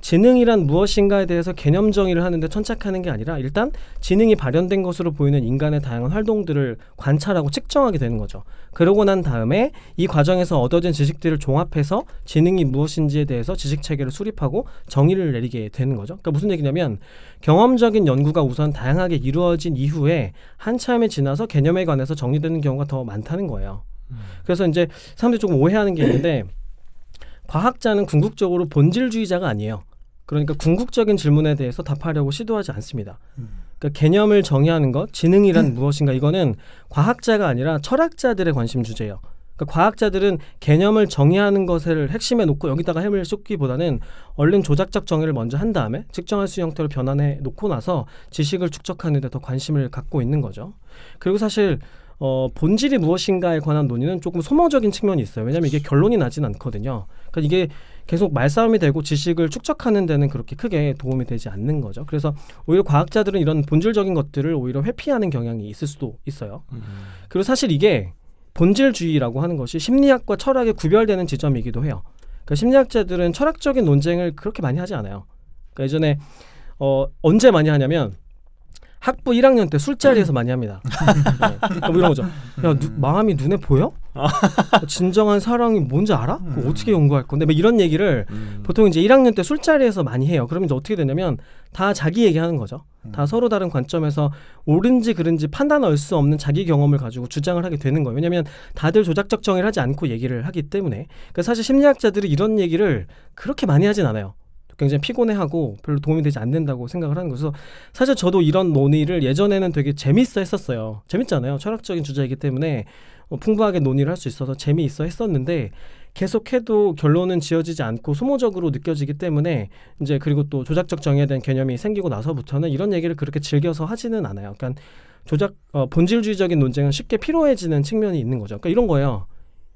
지능이란 무엇인가에 대해서 개념 정의를 하는데 천착하는 게 아니라 일단 지능이 발현된 것으로 보이는 인간의 다양한 활동들을 관찰하고 측정하게 되는 거죠. 그러고 난 다음에 이 과정에서 얻어진 지식들을 종합해서 지능이 무엇인지에 대해서 지식 체계를 수립하고 정의를 내리게 되는 거죠. 그러니까 무슨 얘기냐면 경험적인 연구가 우선 다양하게 이루어진 이후에 한참이 지나서 개념에 관해서 정리되는 경우가 더 많다는 거예요. 그래서 이제 사람들이 조금 오해하는 게 있는데 과학자는 궁극적으로 본질주의자가 아니에요. 그러니까 궁극적인 질문에 대해서 답하려고 시도하지 않습니다. 그러니까 개념을 정의하는 것, 지능이란 무엇인가 이거는 과학자가 아니라 철학자들의 관심 주제예요. 그러니까 과학자들은 개념을 정의하는 것을 핵심에 놓고 여기다가 힘을 쏟기보다는 얼른 조작적 정의를 먼저 한 다음에 측정할 수 형태로 변환해 놓고 나서 지식을 축적하는 데 더 관심을 갖고 있는 거죠. 그리고 사실 본질이 무엇인가에 관한 논의는 조금 소모적인 측면이 있어요. 왜냐하면 이게 결론이 나진 않거든요. 그러니까 이게 계속 말싸움이 되고 지식을 축적하는 데는 그렇게 크게 도움이 되지 않는 거죠. 그래서 오히려 과학자들은 이런 본질적인 것들을 오히려 회피하는 경향이 있을 수도 있어요. 그리고 사실 이게 본질주의라고 하는 것이 심리학과 철학의 구별되는 지점이기도 해요. 그러니까 심리학자들은 철학적인 논쟁을 그렇게 많이 하지 않아요. 그러니까 예전에 언제 많이 하냐면 학부 1학년 때 술자리에서 많이 합니다. 네. 뭐 이런 거죠. 야, 마음이 눈에 보여? 진정한 사랑이 뭔지 알아? 그거 어떻게 연구할 건데? 뭐 이런 얘기를 보통 이제 1학년 때 술자리에서 많이 해요. 그러면 이제 어떻게 되냐면 다 자기 얘기하는 거죠. 다 서로 다른 관점에서 옳은지 그른지 판단할 수 없는 자기 경험을 가지고 주장을 하게 되는 거예요. 왜냐하면 다들 조작적 정의를 하지 않고 얘기를 하기 때문에. 그러니까 사실 심리학자들이 이런 얘기를 그렇게 많이 하진 않아요. 굉장히 피곤해하고 별로 도움이 되지 않는다고 생각을 하는 거죠. 사실 저도 이런 논의를 예전에는 되게 재밌어 했었어요. 재밌잖아요. 철학적인 주제이기 때문에 풍부하게 논의를 할 수 있어서 재미있어 했었는데 계속해도 결론은 지어지지 않고 소모적으로 느껴지기 때문에 이제 그리고 또 조작적 정의에 대한 개념이 생기고 나서부터는 이런 얘기를 그렇게 즐겨서 하지는 않아요. 그러니까 본질주의적인 논쟁은 쉽게 피로해지는 측면이 있는 거죠. 그러니까 이런 거예요.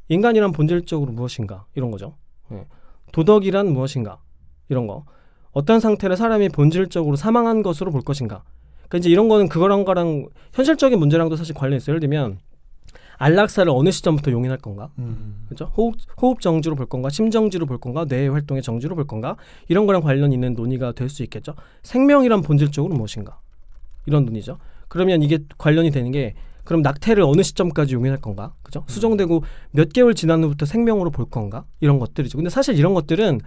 인간이란 본질적으로 무엇인가 이런 거죠. 네. 도덕이란 무엇인가 이런 거. 어떤 상태를 사람이 본질적으로 사망한 것으로 볼 것인가. 그러니까 이제 이런 거는 그거랑 현실적인 문제랑도 사실 관련이 있어요. 예를 들면 안락사를 어느 시점부터 용인할 건가? 그렇죠? 호흡 정지로 볼 건가? 심정지로 볼 건가? 뇌 활동의 정지로 볼 건가? 이런 거랑 관련 있는 논의가 될 수 있겠죠. 생명이란 본질적으로 무엇인가? 이런 논의죠. 그러면 이게 관련이 되는 게 그럼 낙태를 어느 시점까지 용인할 건가? 그죠? 수정되고 몇 개월 지난 후부터 생명으로 볼 건가? 이런 것들이죠. 근데 사실 이런 것들은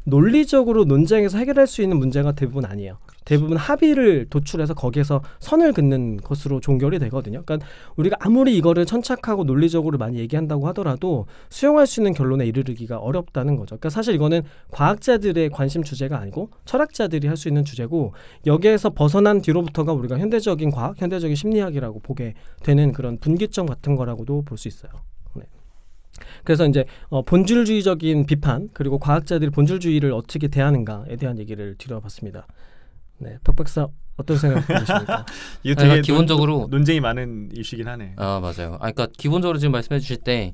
논리적으로 논쟁에서 해결할 수 있는 문제가 대부분 아니에요. 대부분 합의를 도출해서 거기에서 선을 긋는 것으로 종결이 되거든요. 그러니까 우리가 아무리 이거를 천착하고 논리적으로 많이 얘기한다고 하더라도 수용할 수 있는 결론에 이르기가 어렵다는 거죠. 그러니까 사실 이거는 과학자들의 관심 주제가 아니고 철학자들이 할 수 있는 주제고 여기에서 벗어난 뒤로부터가 우리가 현대적인 과학, 현대적인 심리학이라고 보게 되는 그런 분기점 같은 거라고도 볼 수 있어요. 그래서 이제 본질주의적인 비판 그리고 과학자들이 본질주의를 어떻게 대하는가에 대한 얘기를 드려봤습니다. 네, 박 박사 어떤 생각 드십니까? 이거 되게 기본적으로 논쟁이 많은 이슈긴 하네. 아 맞아요. 그러니까 기본적으로 지금 말씀해 주실 때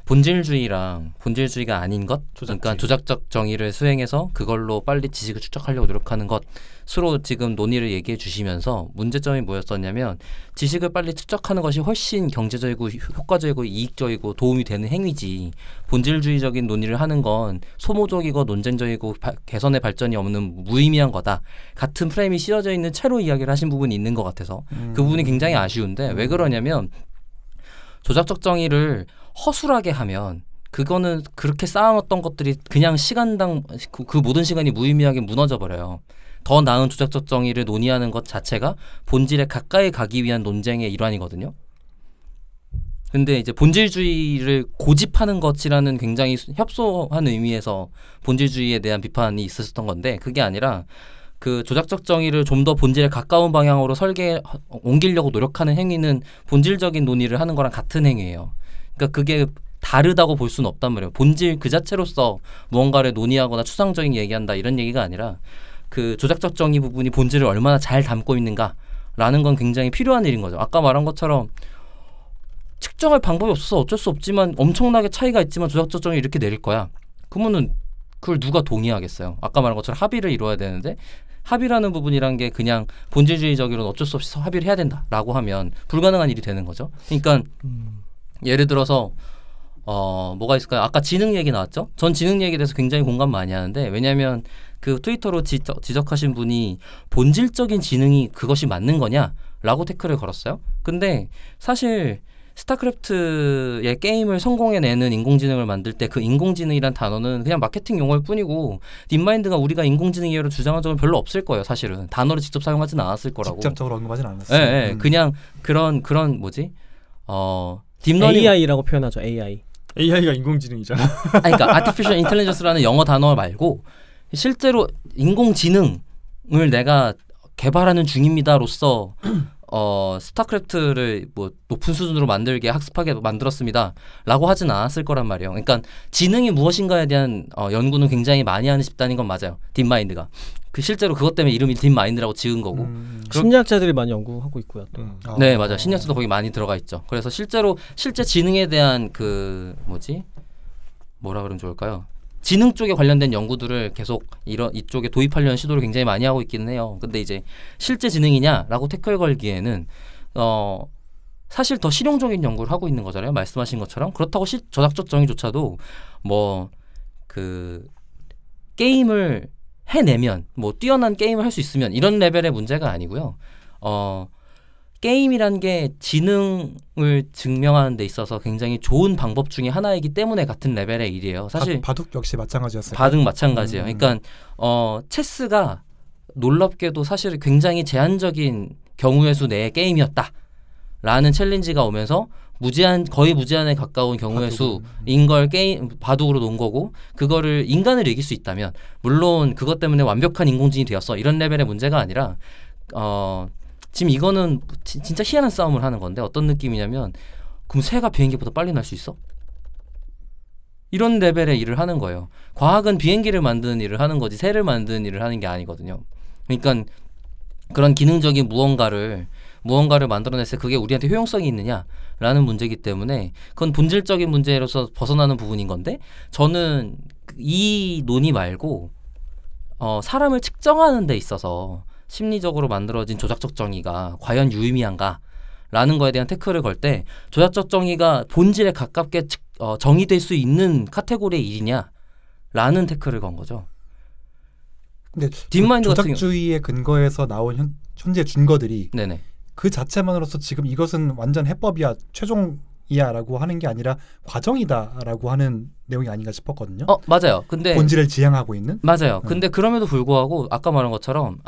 본질주의랑 본질주의가 아닌 것, 그러니까 조작적 정의를 수행해서 그걸로 빨리 지식을 축적하려고 노력하는 것으로 지금 논의를 얘기해 주시면서 문제점이 뭐였었냐면 지식을 빨리 축적하는 것이 훨씬 경제적이고 효과적이고 이익적이고 도움이 되는 행위지 본질주의적인 논의를 하는 건 소모적이고 논쟁적이고 개선의 발전이 없는 무의미한 거다. 같은 프레임이 씌워져 있는 채로 이야기를 하신 부분이 있는 것 같아서 그 부분이 굉장히 아쉬운데 왜 그러냐면 조작적 정의를 허술하게 하면 그거는 그렇게 쌓아놨던 것들이 그냥 시간당 그 모든 시간이 무의미하게 무너져 버려요. 더 나은 조작적 정의를 논의하는 것 자체가 본질에 가까이 가기 위한 논쟁의 일환이거든요. 근데 이제 본질주의를 고집하는 것이라는 굉장히 협소한 의미에서 본질주의에 대한 비판이 있었던 건데 그게 아니라 그 조작적 정의를 좀 더 본질에 가까운 방향으로 옮기려고 노력하는 행위는 본질적인 논의를 하는 거랑 같은 행위예요. 그러니까 그게 다르다고 볼 수는 없단 말이에요. 본질 그 자체로서 무언가를 논의하거나 추상적인 얘기한다 이런 얘기가 아니라 그 조작적 정의 부분이 본질을 얼마나 잘 담고 있는가라는 건 굉장히 필요한 일인 거죠. 아까 말한 것처럼 측정할 방법이 없어서 어쩔 수 없지만 엄청나게 차이가 있지만 조작적 정의 이렇게 내릴 거야. 그러면은 그걸 누가 동의하겠어요. 아까 말한 것처럼 합의를 이루어야 되는데 합의라는 부분이란 게 그냥 본질주의적으로는 어쩔 수 없이 합의를 해야 된다라고 하면 불가능한 일이 되는 거죠. 그러니까 예를 들어서 뭐가 있을까요? 아까 지능 얘기 나왔죠? 전 지능 얘기에 대해서 굉장히 공감 많이 하는데 왜냐하면 그 트위터로 지적하신 분이 본질적인 지능이 그것이 맞는 거냐라고 태클을 걸었어요. 근데 사실 스타크래프트의 게임을 성공해내는 인공지능을 만들 때 그 인공지능이란 단어는 그냥 마케팅 용어일 뿐이고 딥마인드가 우리가 인공지능이라고 주장한 적은 별로 없을 거예요. 사실은 단어를 직접 사용하지는 않았을 거라고. 직접적으로 언급하진 않았어요. 네, 그냥 그런 뭐지? 딥러닝 AI라고 표현하죠. AI가 인공지능이잖아. 그러니까 Artificial Intelligence라는 영어 단어 말고 실제로 인공지능을 내가 개발하는 중입니다로서 스타크래프트를 뭐 높은 수준으로 만들게 학습하게 만들었습니다라고 하진 않았을 거란 말이에요. 그러니까 지능이 무엇인가에 대한 연구는 굉장히 많이 하는 집단인 건 맞아요. 딥마인드가. 실제로 그것 때문에 이름이 딥마인드라고 지은 거고. 심리학자들이 많이 연구하고 있고요. 또. 네, 맞아요. 심리학자도 거기 많이 들어가 있죠. 그래서 실제 지능에 대한 뭐라 그러면 좋을까요? 지능 쪽에 관련된 연구들을 계속 이쪽에 도입하려는 시도를 굉장히 많이 하고 있기는 해요. 근데 이제 실제 지능이냐라고 태클 걸기에는 사실 더 실용적인 연구를 하고 있는 거잖아요. 말씀하신 것처럼. 그렇다고 저작적 정의조차도 게임을 해내면 뛰어난 게임을 할 수 있으면 이런 레벨의 문제가 아니고요. 게임이란 게 지능을 증명하는 데 있어서 굉장히 좋은 방법 중에 하나이기 때문에 같은 레벨의 일이에요. 사실 바둑 역시 마찬가지였어요. 바둑 마찬가지예요. 그러니까 체스가 놀랍게도 사실 굉장히 제한적인 경우의 수 내의 게임이었다라는 챌린지가 오면서 거의 무제한에 가까운 경우의 수인 걸 바둑으로 놓은 거고 그거를 인간을 이길 수 있다면 물론 그것 때문에 완벽한 인공지능이 되었어 이런 레벨의 문제가 아니라 지금 이거는 진짜 희한한 싸움을 하는 건데 어떤 느낌이냐면 그럼 새가 비행기보다 빨리 날 수 있어? 이런 레벨의 일을 하는 거예요. 과학은 비행기를 만드는 일을 하는 거지 새를 만드는 일을 하는 게 아니거든요. 그러니까 그런 기능적인 무언가를 만들어냈을 때 그게 우리한테 효용성이 있느냐라는 문제이기 때문에 그건 본질적인 문제로서 벗어나는 부분인 건데 저는 이 논의 말고 사람을 측정하는 데 있어서 심리적으로 만들어진 조작적 정의가 과연 유의미한가라는 거에 대한 태클을 걸 때 조작적 정의가 본질에 가깝게 정의될 수 있는 카테고리의 일이냐라는 태클을 건 거죠. 근데 조작주의의 근거에서 나온 현재 준거들이 네네. 그 자체만으로서 지금 이것은 완전 해법이야 최종이야라고 하는 게 아니라 과정이다라고 하는 내용이 아닌가 싶었거든요. 맞아요. 근데 본질을 지향하고 있는? 맞아요. 근데 그럼에도 불구하고 아까 말한 것처럼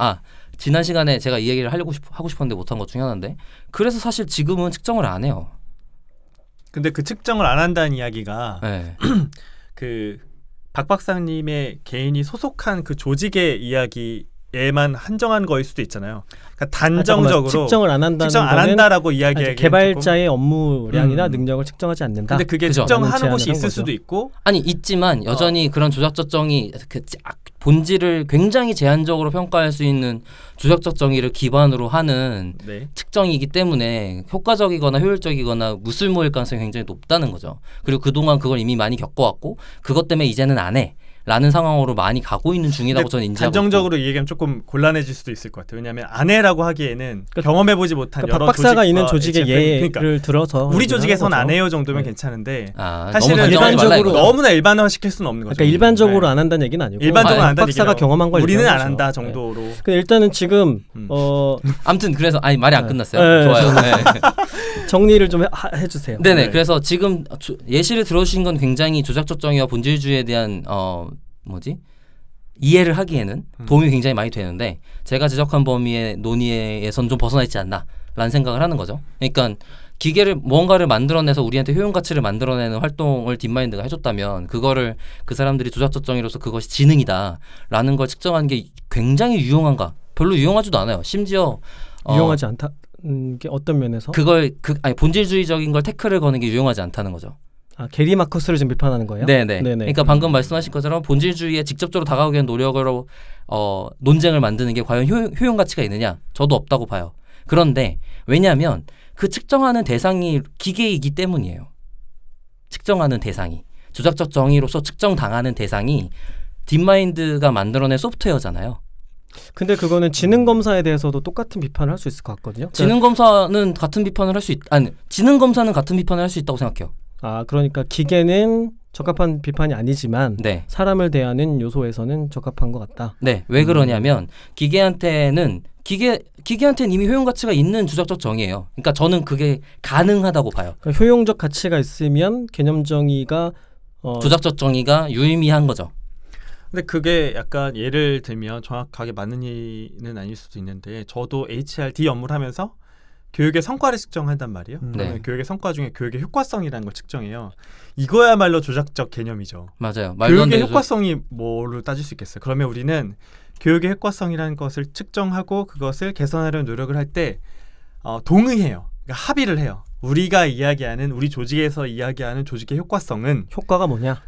지난 시간에 제가 이 얘기를 하고 싶었는데 못한 것 중에 하나인데 그래서 사실 지금은 측정을 안 해요. 근데 그 측정을 안 한다는 이야기가 네. 박 박사님의 개인이 소속한 그 조직의 이야기에만 한정한 거일 수도 있잖아요. 그러니까 단정적으로 측정을 안 한다는 측정 안 한다라고 이야기하기 개발자의 업무량이나 능력을 측정하지 않는다. 근데 그게 측정하는 곳이 있을 수도 있고 있지만 여전히 그런 조작적 정의 본질을 굉장히 제한적으로 평가할 수 있는 조작적 정의를 기반으로 하는 측정이기 때문에 효과적이거나 효율적이거나 무쓸모일 가능성이 굉장히 높다는 거죠. 그리고 그동안 그걸 이미 많이 겪어왔고 그것 때문에 이제는 안 해. 라는 상황으로 많이 가고 있는 중이라고 저는 인지하고 단정적으로 얘기하면 조금 곤란해질 수도 있을 것 같아요. 왜냐하면 아내라고 하기에는 경험해보지 못한 여러 박사가 있는 조직의 예를 들어서 우리 조직에선 안 해요 정도면 괜찮은데 사실은 일반적으로 너무나 일반화시킬 수는 없는 거죠. 그러니까 일반적으로 안 한다는 얘기는 아니고 일반적으로 안 한다는 박사가 경험한 걸 우리는 안 한다 정도로. 근데 일단은 지금 아무튼 그래서 말이 안 끝났어요. 좋아요. 정리를 좀 해주세요. 네네. 그래서 지금 예시를 들어주신 건 굉장히 조작적 정의와 본질주의에 대한 이해를 하기에는 도움이 굉장히 많이 되는데 제가 지적한 범위의 논의에선 좀 벗어나 있지 않나라는 생각을 하는 거죠. 그러니까 뭔가를 만들어내서 우리한테 효용 가치를 만들어내는 활동을 딥마인드가 해줬다면 그거를 그 사람들이 조작적 정의로서 그것이 지능이다라는 걸 측정하는 게 굉장히 유용한가? 별로 유용하지도 않아요. 심지어 유용하지 않다. 게 어떤 면에서? 본질주의적인 걸 태클을 거는 게 유용하지 않다는 거죠. 게리 마커스를 지금 비판하는 거예요? 네네. 그러니까 방금 말씀하신 것처럼 본질주의에 직접적으로 다가오기 위한 노력으로 논쟁을 만드는 게 과연 효용 가치가 있느냐? 저도 없다고 봐요. 그런데 왜냐하면 그 측정하는 대상이 기계이기 때문이에요. 측정하는 대상이. 조작적 정의로서 측정당하는 대상이 딥마인드가 만들어낸 소프트웨어잖아요. 근데 그거는 지능 검사에 대해서도 똑같은 비판을 할 수 있을 것 같거든요. 지능 검사는 같은 비판을 할 수 지능 검사는 같은 비판을 할 수 있다고 생각해요. 아, 그러니까 기계는 적합한 비판이 아니지만 네. 사람을 대하는 요소에서는 적합한 것 같다. 네, 왜 그러냐면 기계한테는 이미 효용 가치가 있는 주작적 정의예요. 그러니까 저는 그게 가능하다고 봐요. 그러니까 효용적 가치가 있으면 개념 정의가 주작적 정의가 유의미한 거죠. 근데 그게 약간 예를 들면 정확하게 맞는 예는 아닐 수도 있는데 저도 HRD 업무를 하면서 교육의 성과를 측정한단 말이에요. 네. 교육의 성과 중에 교육의 효과성이라는 걸 측정해요. 이거야말로 조작적 개념이죠. 맞아요. 교육의 효과성이 뭐로 따질 수 있겠어요. 그러면 우리는 교육의 효과성이라는 것을 측정하고 그것을 개선하려는 노력을 할 때 동의해요. 그러니까 합의를 해요. 우리가 이야기하는 우리 조직에서 이야기하는 조직의 효과성은 효과가 뭐냐?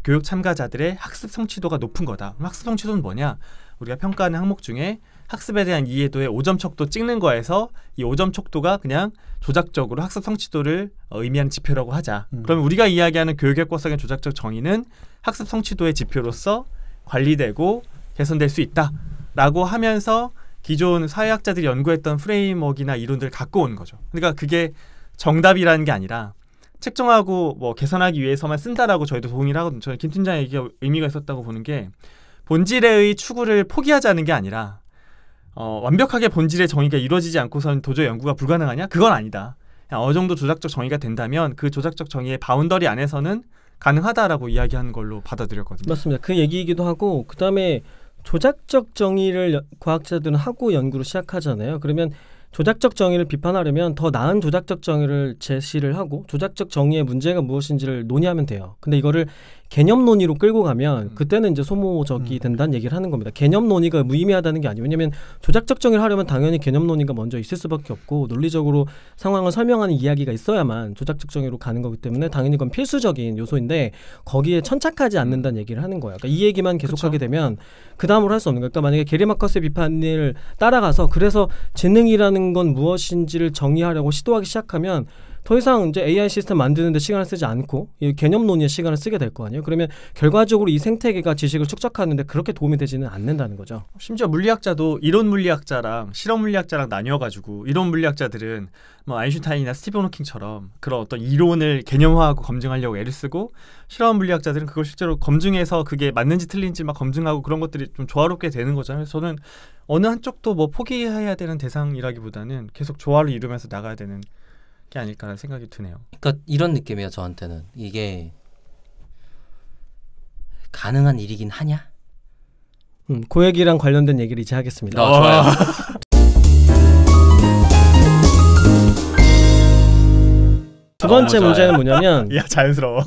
교육 참가자들의 학습 성취도가 높은 거다. 학습 성취도는 뭐냐? 우리가 평가하는 항목 중에 학습에 대한 이해도의 5점 척도 찍는 거에서 이 5점 척도가 그냥 조작적으로 학습 성취도를 의미하는 지표라고 하자. 그러면 우리가 이야기하는 교육의 효과성의 조작적 정의는 학습 성취도의 지표로서 관리되고 개선될 수 있다라고 하면서 기존 사회학자들이 연구했던 프레임워크나 이론들을 갖고 오는 거죠. 그러니까 그게 정답이라는 게 아니라 측정하고 뭐 개선하기 위해서만 쓴다라고 저희도 동의를 하거든요. 저는 김 팀장의 얘기가 의미가 있었다고 보는 게 본질의 추구를 포기하자는 게 아니라 완벽하게 본질의 정의가 이루어지지 않고서는 도저히 연구가 불가능하냐? 그건 아니다. 그냥 어느 정도 조작적 정의가 된다면 그 조작적 정의의 바운더리 안에서는 가능하다라고 이야기하는 걸로 받아들였거든요. 맞습니다. 그 얘기이기도 하고 그다음에 조작적 정의를 과학자들은 하고 연구를 시작하잖아요. 그러면 조작적 정의를 비판하려면 더 나은 조작적 정의를 제시를 하고 조작적 정의의 문제가 무엇인지를 논의하면 돼요. 근데 이거를 개념 논의로 끌고 가면 그때는 이제 소모적이 된다는 얘기를 하는 겁니다. 개념 논의가 무의미하다는 게 아니에요. 왜냐하면 조작적 정의를 하려면 당연히 개념 논의가 먼저 있을 수밖에 없고 논리적으로 상황을 설명하는 이야기가 있어야만 조작적 정의로 가는 거기 때문에 당연히 그건 필수적인 요소인데 거기에 천착하지 않는다는 얘기를 하는 거예요. 그러니까 이 얘기만 계속하게 되면 그 다음으로 할 수 없는 거예요. 그러니까 만약에 게리 마커스의 비판을 따라가서 그래서 재능이라는 건 무엇인지를 정의하려고 시도하기 시작하면 더 이상 이제 AI 시스템 만드는데 시간을 쓰지 않고 이 개념 논의에 시간을 쓰게 될 거 아니에요. 그러면 결과적으로 이 생태계가 지식을 축적하는데 그렇게 도움이 되지는 않는다는 거죠. 심지어 물리학자도 이론 물리학자랑 실험 물리학자랑 나뉘어가지고 이론 물리학자들은 뭐 아인슈타인이나 스티븐 호킹처럼 그런 어떤 이론을 개념화하고 검증하려고 애를 쓰고 실험 물리학자들은 그걸 실제로 검증해서 그게 맞는지 틀린지 막 검증하고 그런 것들이 좀 조화롭게 되는 거잖아요. 저는 어느 한쪽도 뭐 포기해야 되는 대상이라기보다는 계속 조화를 이루면서 나가야 되는 게 아닐까라는 생각이 드네요. 그러니까 이런 느낌이에요. 저한테는 이게 가능한 일이긴 하냐? 그 얘기랑 관련된 얘기를 이제 하겠습니다. 좋아요. 두 번째 문제는 뭐냐면 야 자연스러워.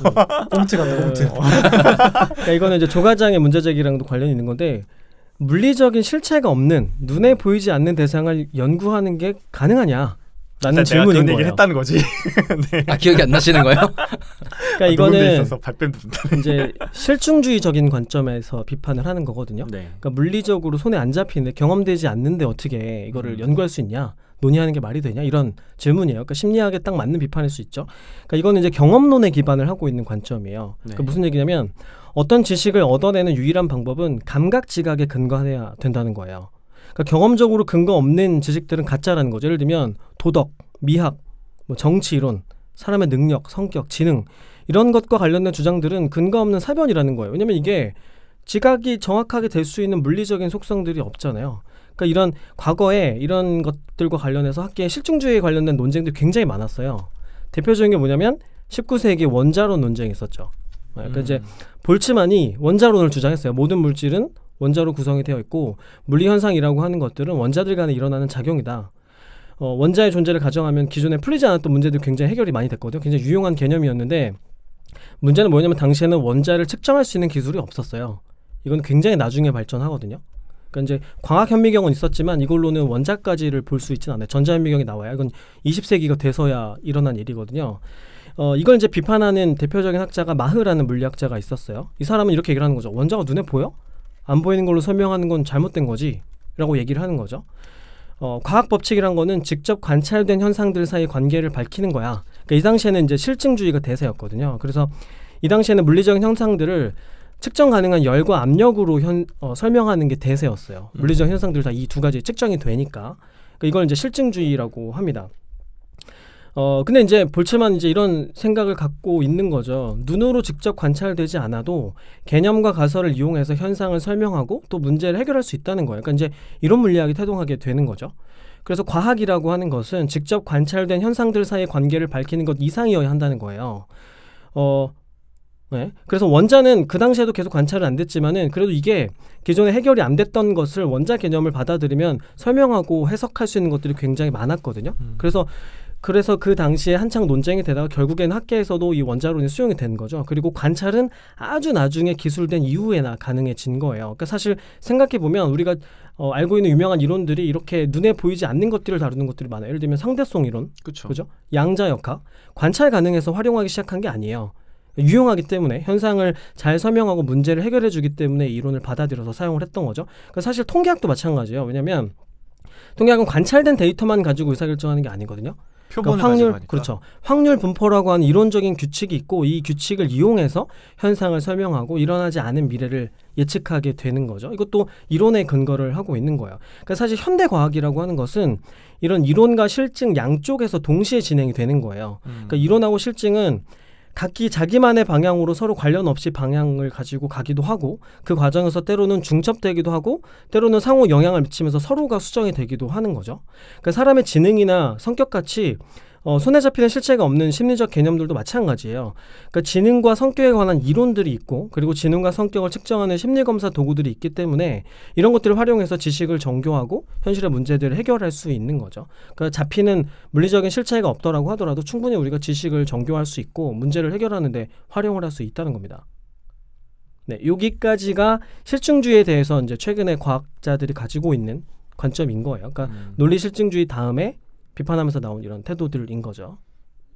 꽁트 같다 꽁트. 그러니까 이거는 이제 조과장의 문제 제기랑도 관련이 있는 건데 물리적인 실체가 없는 눈에 보이지 않는 대상을 연구하는 게 가능하냐? 라는 질문인 내가 그런 얘기를 했다는 거지. 네. 아 기억이 안 나시는 거예요? 그러니까 이거는 이제 실충주의적인 관점에서 비판을 하는 거거든요. 네. 그러니까 물리적으로 손에 안 잡히는데 경험되지 않는데 어떻게 이거를 연구할 수 있냐? 논의하는 게 말이 되냐? 이런 질문이에요. 그러니까 심리학에 딱 맞는 비판일 수 있죠. 그러니까 이거는 이제 경험론에 기반을 하고 있는 관점이에요. 네. 그러니까 무슨 얘기냐면 어떤 지식을 얻어내는 유일한 방법은 감각 지각에 근거해야 된다는 거예요. 그러니까 경험적으로 근거 없는 지식들은 가짜라는 거죠. 예를 들면 도덕, 미학, 뭐 정치 이론, 사람의 능력, 성격, 지능 이런 것과 관련된 주장들은 근거 없는 사변이라는 거예요. 왜냐하면 이게 지각이 정확하게 될 수 있는 물리적인 속성들이 없잖아요. 그러니까 이런 과거에 이런 것들과 관련해서 학계에 실증주의에 관련된 논쟁들이 굉장히 많았어요. 대표적인 게 뭐냐면 19세기 원자론 논쟁이 있었죠. 그러니까 이제 볼츠만이 원자론을 주장했어요. 모든 물질은 원자로 구성이 되어 있고 물리현상이라고 하는 것들은 원자들 간에 일어나는 작용이다. 원자의 존재를 가정하면 기존에 풀리지 않았던 문제들이 굉장히 해결이 많이 됐거든요. 굉장히 유용한 개념이었는데 문제는 뭐냐면 당시에는 원자를 측정할 수 있는 기술이 없었어요. 이건 굉장히 나중에 발전하거든요. 그러니까 이제 광학현미경은 있었지만 이걸로는 원자까지를 볼 수 있지는 않아요. 전자현미경이 나와야 이건 20세기가 돼서야 일어난 일이거든요. 이걸 이제 비판하는 대표적인 학자가 마흐라는 물리학자가 있었어요. 이 사람은 이렇게 얘기를 하는 거죠. 원자가 눈에 보여? 안 보이는 걸로 설명하는 건 잘못된 거지 라고 얘기를 하는 거죠. 과학 법칙이란 거는 직접 관찰된 현상들 사이의 관계를 밝히는 거야. 그러니까 이 당시에는 이제 실증주의가 대세였거든요. 그래서 이 당시에는 물리적인 현상들을 측정 가능한 열과 압력으로 설명하는 게 대세였어요. 물리적 현상들 다 이 두 가지 측정이 되니까. 그러니까 이걸 이제 실증주의라고 합니다. 근데 이제 볼츠만 이제 이런 생각을 갖고 있는 거죠. 눈으로 직접 관찰되지 않아도 개념과 가설을 이용해서 현상을 설명하고 또 문제를 해결할 수 있다는 거예요. 그러니까 이제 이론 물리학이 태동하게 되는 거죠. 그래서 과학이라고 하는 것은 직접 관찰된 현상들 사이의 관계를 밝히는 것 이상이어야 한다는 거예요. 네. 그래서 원자는 그 당시에도 계속 관찰은 안 됐지만은 그래도 이게 기존에 해결이 안 됐던 것을 원자 개념을 받아들이면 설명하고 해석할 수 있는 것들이 굉장히 많았거든요. 그래서 그 당시에 한창 논쟁이 되다가 결국에는 학계에서도 이 원자론이 수용이 된 거죠. 그리고 관찰은 아주 나중에 기술된 이후에나 가능해진 거예요. 그러니까 사실 생각해 보면 우리가 알고 있는 유명한 이론들이 이렇게 눈에 보이지 않는 것들을 다루는 것들이 많아요. 예를 들면 상대성 이론, 그죠? 양자역학, 관찰 가능해서 활용하기 시작한 게 아니에요. 유용하기 때문에 현상을 잘 설명하고 문제를 해결해 주기 때문에 이 이론을 받아들여서 사용을 했던 거죠. 그러니까 사실 통계학도 마찬가지예요. 왜냐하면 통계학은 관찰된 데이터만 가지고 의사결정하는 게 아니거든요. 그러니까 확률, 그렇죠. 확률 분포라고 하는 이론적인 규칙이 있고 이 규칙을 이용해서 현상을 설명하고 일어나지 않은 미래를 예측하게 되는 거죠. 이것도 이론에 근거를 하고 있는 거예요. 그러니까 사실 현대 과학이라고 하는 것은 이런 이론과 실증 양쪽에서 동시에 진행이 되는 거예요. 그러니까 이론하고 실증은 각기 자기만의 방향으로 서로 관련 없이 방향을 가지고 가기도 하고 그 과정에서 때로는 중첩되기도 하고 때로는 상호 영향을 미치면서 서로가 수정이 되기도 하는 거죠. 그러니까 사람의 지능이나 성격같이 손에 잡히는 실체가 없는 심리적 개념들도 마찬가지예요. 그러니까 지능과 성격에 관한 이론들이 있고 그리고 지능과 성격을 측정하는 심리검사 도구들이 있기 때문에 이런 것들을 활용해서 지식을 정교하고 현실의 문제들을 해결할 수 있는 거죠. 그러니까 잡히는 물리적인 실체가 없더라고 하더라도 충분히 우리가 지식을 정교할 수 있고 문제를 해결하는 데 활용을 할 수 있다는 겁니다. 네, 여기까지가 실증주의에 대해서 이제 최근에 과학자들이 가지고 있는 관점인 거예요. 그러니까 논리 실증주의 다음에 비판하면서 나온 이런 태도들인 거죠.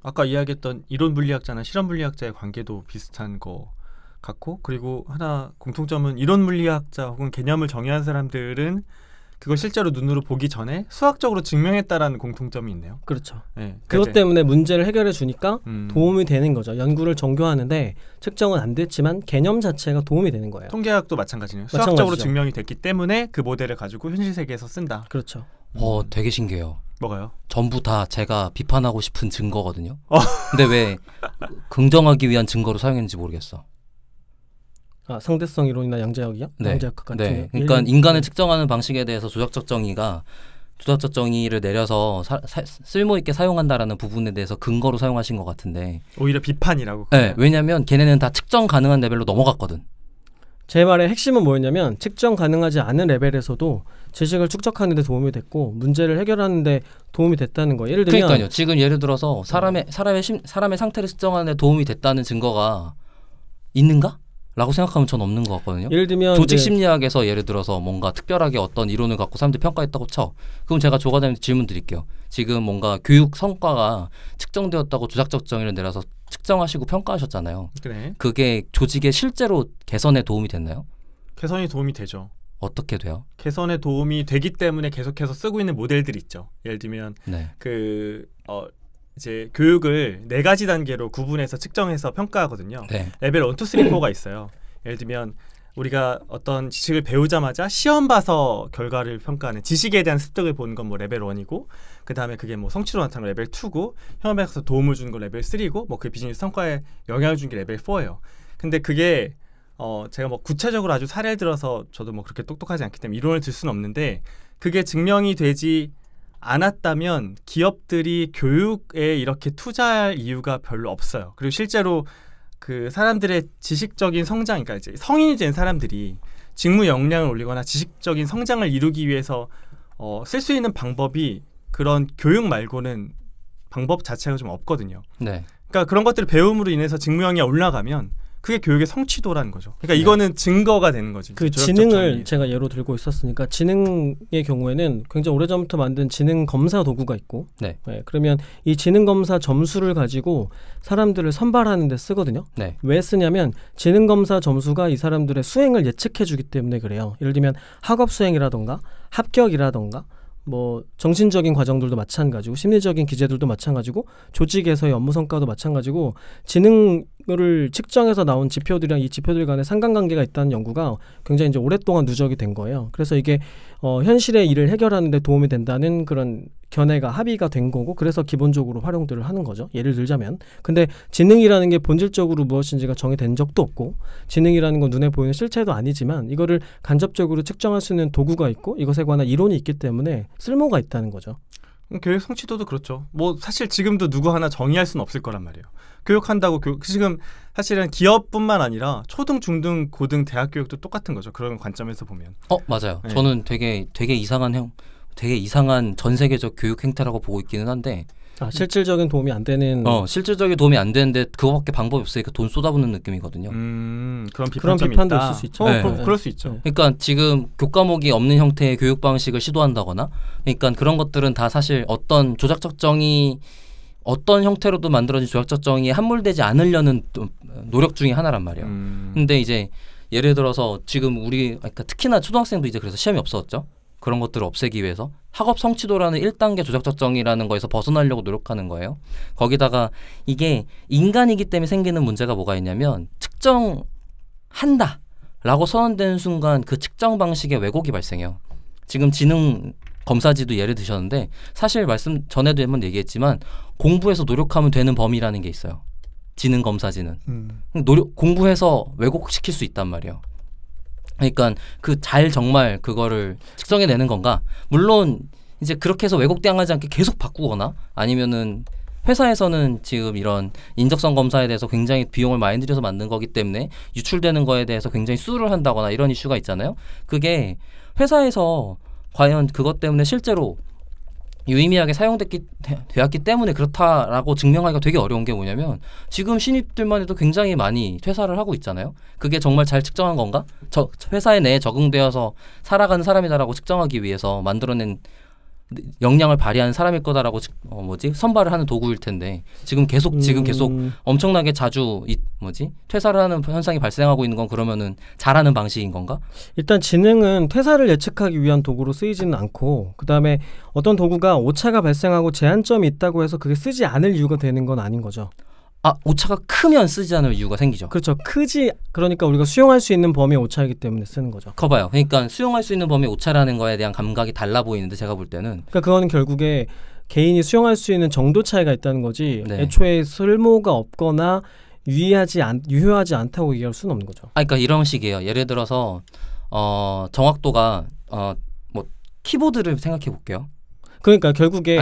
아까 이야기했던 이론 물리학자나 실험 물리학자의 관계도 비슷한 거 같고 그리고 하나 공통점은 이론 물리학자 혹은 개념을 정의한 사람들은 그걸 실제로 눈으로 보기 전에 수학적으로 증명했다라는 공통점이 있네요. 그렇죠. 네, 그것 때문에 문제를 해결해 주니까 도움이 되는 거죠. 연구를 정교하는데 측정은 안 됐지만 개념 자체가 도움이 되는 거예요. 통계학도 마찬가지네요. 수학적으로 증명이 됐기 때문에 그 모델을 가지고 현실 세계에서 쓴다. 그렇죠. 되게 신기해요. 뭐가요? 전부 다 제가 비판하고 싶은 증거거든요. 근데 왜 긍정하기 위한 증거로 사용했는지 모르겠어. 상대성 이론이나 양자역이요? 네. 양자역 같은 네. 그러니까 인간을 측정하는 방식에 대해서 조작적 정의를 내려서 쓸모 있게 사용한다라는 부분에 대해서 근거로 사용하신 것 같은데 오히려 비판이라고. 네. 왜냐하면 걔네는 다 측정 가능한 레벨로 넘어갔거든. 제 말의 핵심은 뭐였냐면 측정 가능하지 않은 레벨에서도 지식을 축적하는 데 도움이 됐고 문제를 해결하는 데 도움이 됐다는 거예요. 예를 들면 그러니까요. 지금 예를 들어서 사람의 상태를 측정하는 데 도움이 됐다는 증거가 있는가? 라고 생각하면 전 없는 것 같거든요. 예를 들면 조직 심리학에서 예를 들어서 뭔가 특별하게 어떤 이론을 갖고 사람들이 평가했다고 쳐. 그럼 제가 조과장님한테 질문 드릴게요. 지금 뭔가 교육 성과가 측정되었다고 조작적 정의를 내려서 측정하시고 평가하셨잖아요. 그래. 그게 조직의 실제로 개선에 도움이 됐나요? 개선이 도움이 되죠. 어떻게 돼요? 개선에 도움이 되기 때문에 계속해서 쓰고 있는 모델들이 있죠. 예를 들면 네. 이제 교육을 4가지 단계로 구분해서 측정해서 평가하거든요. 네. 레벨 1, 2, 3, 4가 있어요. 예를 들면 우리가 어떤 지식을 배우자마자 시험 봐서 결과를 평가하는 지식에 대한 습득을 보는 건 뭐 레벨 1이고 그 다음에 그게 뭐 성취로 나타나는 레벨 2고 현업에서 도움을 주는 건 레벨 3고 뭐 그 비즈니스 성과에 영향을 주는 게 레벨 4예요. 근데 그게 제가 뭐 구체적으로 아주 사례를 들어서 저도 뭐 그렇게 똑똑하지 않기 때문에 이론을 들 수는 없는데 그게 증명이 되지 않았다면 기업들이 교육에 이렇게 투자할 이유가 별로 없어요. 그리고 실제로 그 사람들의 지식적인 성장, 그러니까 이제 성인이 된 사람들이 직무 역량을 올리거나 지식적인 성장을 이루기 위해서 쓸 수 있는 방법이 그런 교육 말고는 방법 자체가 좀 없거든요. 네. 그러니까 그런 것들을 배움으로 인해서 직무 역량이 올라가면 그게 교육의 성취도라는 거죠. 그러니까 이거는 증거가 되는 거지. 그 지능을 제가 예로 들고 있었으니까 지능의 경우에는 굉장히 오래전부터 만든 지능 검사 도구가 있고 네. 네, 그러면 이 지능 검사 점수를 가지고 사람들을 선발하는 데 쓰거든요. 네. 왜 쓰냐면 지능 검사 점수가 이 사람들의 수행을 예측해 주기 때문에 그래요. 예를 들면 학업 수행이라던가 합격이라던가 뭐 정신적인 과정들도 마찬가지고 심리적인 기제들도 마찬가지고 조직에서의 업무 성과도 마찬가지고 지능을 측정해서 나온 지표들이랑 이 지표들 간에 상관관계가 있다는 연구가 굉장히 이제 오랫동안 누적이 된 거예요. 그래서 이게 현실의 일을 해결하는 데 도움이 된다는 그런 견해가 합의가 된 거고 그래서 기본적으로 활용들을 하는 거죠. 예를 들자면 근데 지능이라는 게 본질적으로 무엇인지가 정의된 적도 없고 지능이라는 건 눈에 보이는 실체도 아니지만 이거를 간접적으로 측정할 수 있는 도구가 있고 이것에 관한 이론이 있기 때문에 쓸모가 있다는 거죠. 교육 성취도도 그렇죠. 뭐 사실 지금도 누구 하나 정의할 수는 없을 거란 말이에요. 교육한다고 지금 사실은 기업뿐만 아니라 초등, 중등, 고등, 대학 교육도 똑같은 거죠. 그런 관점에서 보면. 맞아요. 네. 저는 되게 이상한 전 세계적 교육 행태라고 보고 있기는 한데 실질적인 도움이 안 되는 실질적인 도움이 안 되는데 그거밖에 방법이 없으니까 돈 쏟아붓는 느낌이거든요. 그런 비판도 있을 수 있죠. 네. 그럴 수 있죠. 그러니까 지금 교과목이 없는 형태의 교육 방식을 시도한다거나 그러니까 그런 것들은 다 사실 어떤 조작적정이 어떤 형태로도 만들어진 조작적정이 함몰되지 않으려는 노력 중에 하나란 말이에요. 근데 이제 예를 들어서 지금 그러니까 특히나 초등학생도 이제 그래서 시험이 없어졌죠. 그런 것들을 없애기 위해서 학업 성취도라는 1단계 조작적정이라는 거에서 벗어나려고 노력하는 거예요. 거기다가 이게 인간이기 때문에 생기는 문제가 뭐가 있냐면 측정한다 라고 선언되는 순간 그 측정 방식에 왜곡이 발생해요. 지금 지능 검사지도 예를 드셨는데 사실 말씀 전에도 한번 얘기했지만 공부해서 노력하면 되는 범위라는 게 있어요. 지능 검사지는. 공부해서 왜곡시킬 수 있단 말이에요. 그러니까 정말 그거를 측정해내는 건가? 물론 이제 그렇게 해서 왜곡당하지 않게 계속 바꾸거나 아니면은 회사에서는 지금 이런 인적성 검사에 대해서 굉장히 비용을 많이 들여서 만든 거기 때문에 유출되는 거에 대해서 굉장히 수를 한다거나 이런 이슈가 있잖아요. 그게 회사에서 과연 그것 때문에 실제로 유의미하게 사용되었기 때문에 그렇다라고 증명하기가 되게 어려운 게 뭐냐면 지금 신입들만 해도 굉장히 많이 퇴사를 하고 있잖아요. 그게 정말 잘 측정한 건가? 회사에 내에 적응되어서 살아가는 사람이다라고 측정하기 위해서 만들어낸 역량을 발휘하는 사람일 거다라고 선발을 하는 도구일 텐데 지금 계속 엄청나게 자주 퇴사를 하는 현상이 발생하고 있는 건 그러면은 잘하는 방식인 건가? 일단 지능은 퇴사를 예측하기 위한 도구로 쓰이지는 않고 그다음에 어떤 도구가 오차가 발생하고 제한점이 있다고 해서 그게 쓰지 않을 이유가 되는 건 아닌 거죠. 오차가 크면 쓰지 않을 이유가 생기죠. 그렇죠. 그러니까 우리가 수용할 수 있는 범위의 오차이기 때문에 쓰는 거죠. 커봐요. 그러니까 수용할 수 있는 범위의 오차라는 거에 대한 감각이 달라 보이는데 제가 볼 때는 그러니까 그거는 결국에 개인이 수용할 수 있는 정도 차이가 있다는 거지 네. 애초에 쓸모가 없거나 유효하지 않다고 얘기할 수는 없는 거죠. 그러니까 이런 식이에요. 예를 들어서 정확도가 키보드를 생각해 볼게요. 그러니까 결국에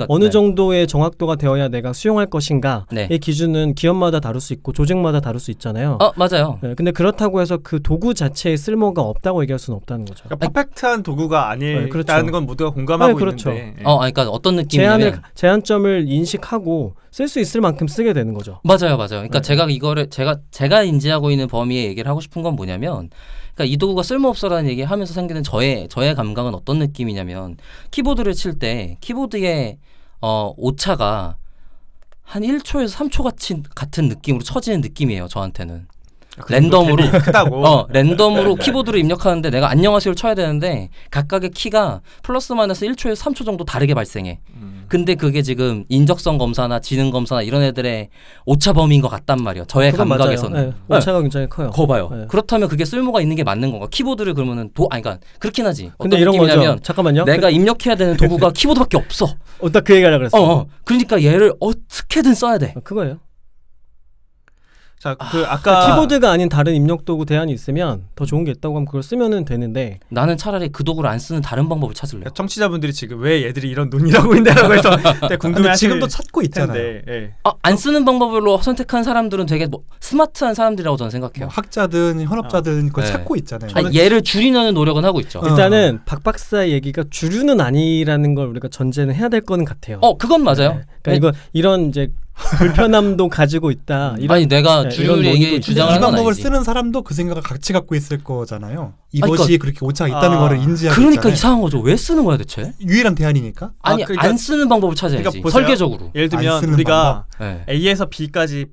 어느 정도의 정확도가 되어야 내가 수용할 것인가의 기준은 기업마다 다를 수 있고 조직마다 다를 수 있잖아요. 맞아요. 네, 근데 그렇다고 해서 그 도구 자체의 쓸모가 없다고 얘기할 수는 없다는 거죠. 그러니까 퍼펙트한 도구가 아니라는 건 모두가 공감하고 있는데. 그러니까 어떤 느낌이냐면 제한점을 인식하고 쓸 수 있을 만큼 쓰게 되는 거죠. 맞아요. 그러니까 제가 인지하고 있는 범위에 얘기를 하고 싶은 건 뭐냐면. 그러니까 이 도구가 쓸모없어라는 얘기를 하면서 생기는 저의 감각은 어떤 느낌이냐면 키보드를 칠 때 키보드의 오차가 한 1초에서 3초 같은 느낌으로 쳐지는 느낌이에요. 저한테는. 랜덤으로 크다고. 랜덤으로 키보드를 입력하는데 내가 안녕하세요를 쳐야 되는데 각각의 키가 플러스 마이너스 1초에서 3초 정도 다르게 발생해. 근데 그게 지금 인적성 검사나 지능 검사나 이런 애들의 오차 범위인 것 같단 말이에요. 저의 감각에서는. 네, 오차가 굉장히 커요. 거 봐요. 네. 그렇다면 그게 쓸모가 있는 게 맞는 건가? 키보드를 그러면은 그러니까 그렇긴 하지. 근데 이런 거죠. 잠깐만요. 내가 입력해야 되는 도구가 키보드밖에 없어. 딱 그 얘기하려고 그랬어. 그러니까 얘를 어떻게든 써야 돼. 그거예요. 자, 아까 키보드가 아닌 다른 입력 도구 대안이 있으면 더 좋은 게 있다고 하면 그걸 쓰면은 되는데 나는 차라리 그 도구를 안 쓰는 다른 방법을 찾을래요. 청취자분들이 지금 왜 얘들이 이런 논의라고 있냐고 해서 궁금해하실 지금도 찾고 있잖아요. 네. 안 쓰는 방법으로 선택한 사람들은 되게 스마트한 사람들이라고 저는 생각해요. 학자든 현업자든 그걸 찾고 있잖아요. 얘를 줄이려는 노력은 하고 있죠. 일단은 박 박사의 얘기가 주류는 아니라는 걸 우리가 전제는 해야 될 거는 같아요. 그건 맞아요. 그러니까 이런 이제 불편함도 가지고 있다. 내가 주류에게 주장하는 이 방법을 아니지. 쓰는 사람도 그 생각을 같이 갖고 있을 거잖아요. 이것이 그렇게 오차가 있다는 거를 인지하고 그러니까 있잖아요. 이상한 거죠. 왜 쓰는 거야 대체? 유일한 대안이니까? 그러니까, 안 쓰는 방법을 찾아야지. 그러니까 설계적으로. 예를 들면 우리가 A에서 B까지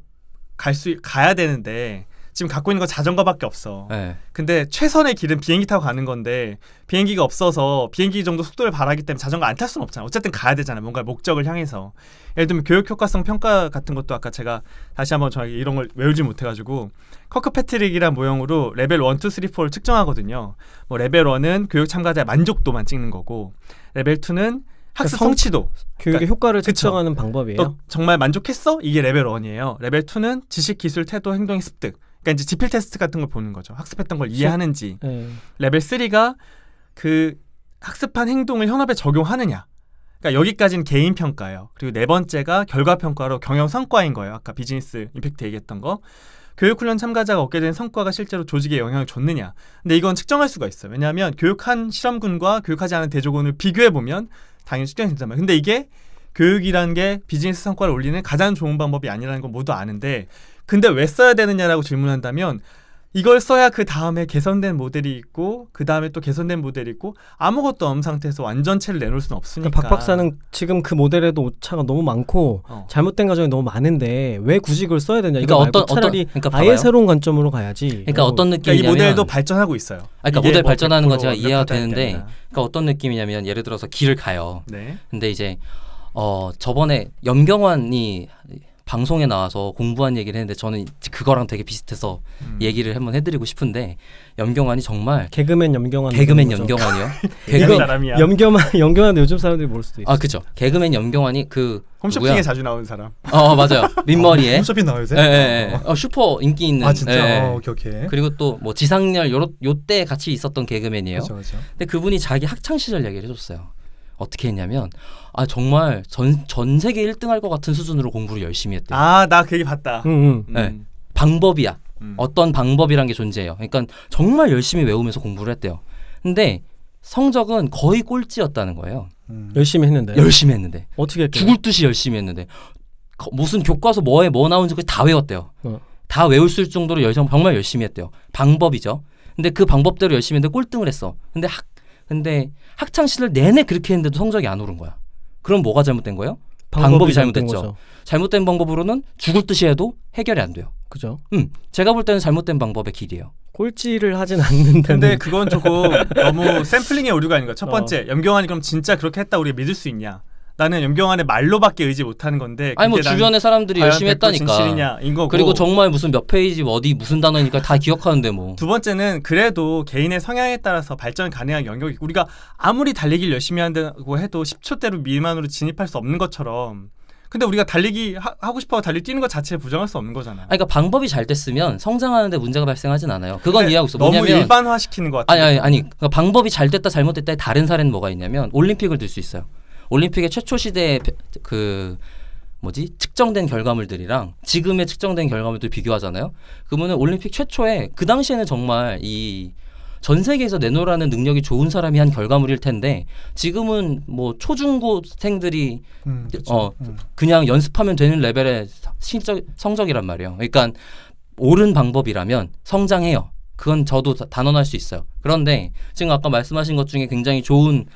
가야 되는데 지금 갖고 있는 건 자전거밖에 없어. 근데 최선의 길은 비행기 타고 가는 건데 비행기가 없어서 비행기 정도 속도를 바라기 때문에 자전거 안 탈 수는 없잖아. 어쨌든 가야 되잖아. 뭔가 목적을 향해서. 예를 들면 교육 효과성 평가 같은 것도 아까 제가 다시 한번 저에게 이런 걸 외우지 못해가지고 커크패트릭이란 모형으로 레벨 1, 2, 3, 4를 측정하거든요. 뭐 레벨 1은 교육 참가자의 만족도만 찍는 거고 레벨 2는 학습 성취도, 교육의 그러니까, 효과를 측정하는 방법이에요. 너 정말 만족했어? 이게 레벨 1이에요. 레벨 2는 지식, 기술, 태도, 행동의 습득. 그러니까 이제 지필 테스트 같은 걸 보는 거죠. 학습했던 걸 이해하는지. 레벨 3가 그 학습한 행동을 현업에 적용하느냐. 그러니까 여기까지는 개인 평가예요. 그리고 네 번째가 결과 평가로 경영 성과인 거예요. 아까 비즈니스 임팩트 얘기했던 거. 교육훈련 참가자가 얻게 된 성과가 실제로 조직에 영향을 줬느냐. 근데 이건 측정할 수가 있어요. 왜냐하면 교육한 실험군과 교육하지 않은 대조군을 비교해보면 당연히 측정이 된단 말이에요. 근데 이게 교육이라는 게 비즈니스 성과를 올리는 가장 좋은 방법이 아니라는 건 모두 아는데 근데 왜 써야 되느냐라고 질문한다면 이걸 써야 그 다음에 개선된 모델이 있고 그 다음에 또 개선된 모델이 있고 아무것도 없는 상태에서 완전체를 내놓을 수는 없으니까. 그러니까 박 박사는 지금 그 모델에도 오차가 너무 많고 잘못된 과정이 너무 많은데 왜 굳이 그걸 써야 되냐. 그러니까 이거 말고 차라리 그러니까 아예 새로운 관점으로 가야지. 그러니까 어떤 느낌이냐면 그러니까 이 모델도 발전하고 있어요. 그러니까 모델 발전하는 건 제가 이해가 되는데 그러니까 어떤 느낌이냐면 예를 들어서 길을 가요. 근데 이제 저번에 염경환이 방송에 나와서 공부한 얘기를 했는데 저는 그거랑 되게 비슷해서 얘기를 한번 해드리고 싶은데 염경환이 정말 개그맨 염경환이요? 염경환 요즘 사람들이 모를 수도 있어요. 아 그죠. 개그맨 염경환이 그 홈쇼핑에 자주 나오는 사람. 맞아요. 민머리에. 홈쇼핑 나와요? 네. 슈퍼 인기 있는. 아 진짜. 오케이. 그리고 또 뭐 지상렬 요때 같이 있었던 개그맨이에요. 그쵸. 근데 그분이 자기 학창 시절 얘기를 해줬어요. 어떻게 했냐면 정말 전 세계 1등할 것 같은 수준으로 공부를 열심히 했대요. 나 그 얘기 봤다. 네. 방법이야. 어떤 방법이란 게 존재해요. 그러니까 정말 열심히 외우면서 공부를 했대요. 근데 성적은 거의 꼴찌였다는 거예요. 열심히 했는데 어떻게 했대요? 죽을 듯이 열심히 했는데 무슨 교과서 뭐에 뭐 나오는지 다 외웠대요. 다 외울 수 있을 정도로 정말 열심히 했대요. 방법이죠. 근데 그 방법대로 열심히 했는데 꼴등을 했어. 근데 학창 시절 내내 그렇게 했는데도 성적이 안 오른 거야. 그럼 뭐가 잘못된 거예요? 방법이 잘못됐죠. 잘못된 방법으로는 죽을 듯이 해도 해결이 안 돼요. 그죠? 제가 볼 때는 잘못된 방법의 길이에요. 꼴찌를 하진 않는데. 근데 그건 조금 너무 샘플링의 오류가 아닌가. 첫 번째, 염경환이 그럼 진짜 그렇게 했다 우리가 믿을 수 있냐? 나는 염경환의 말로밖에 의지 못하는 건데. 아니 뭐 주변의 사람들이 열심히 했다니까. 진실이냐 인 거고. 그리고 정말 무슨 몇 페이지 어디 무슨 단어니까 다 기억하는데 뭐. 두 번째는 그래도 개인의 성향에 따라서 발전 가능한 영역이 우리가 아무리 달리기를 열심히 한다고 해도 10초대로 미만으로 진입할 수 없는 것처럼. 근데 우리가 달리기 하고 싶어 달리 뛰는 것 자체에 부정할 수 없는 거잖아요. 그러니까 방법이 잘 됐으면 성장하는데 문제가 발생하진 않아요. 그건 이해하고 있어. 너무 뭐냐면 일반화시키는 것 같아요. 아니. 그러니까 방법이 잘 됐다 잘못됐다의 다른 사례는 뭐가 있냐면 올림픽을 들 수 있어요. 올림픽의 최초 시대의 측정된 결과물들이랑 지금의 측정된 결과물들 비교하잖아요. 그러면 올림픽 최초에 그 당시에는 정말 이 전 세계에서 내놓으라는 능력이 좋은 사람이 한 결과물일 텐데 지금은 뭐 초중고생들이 그냥 연습하면 되는 레벨의 성적이란 말이에요. 그러니까 옳은 방법이라면 성장해요. 그건 저도 단언할 수 있어요. 그런데 지금 아까 말씀하신 것 중에 굉장히 좋은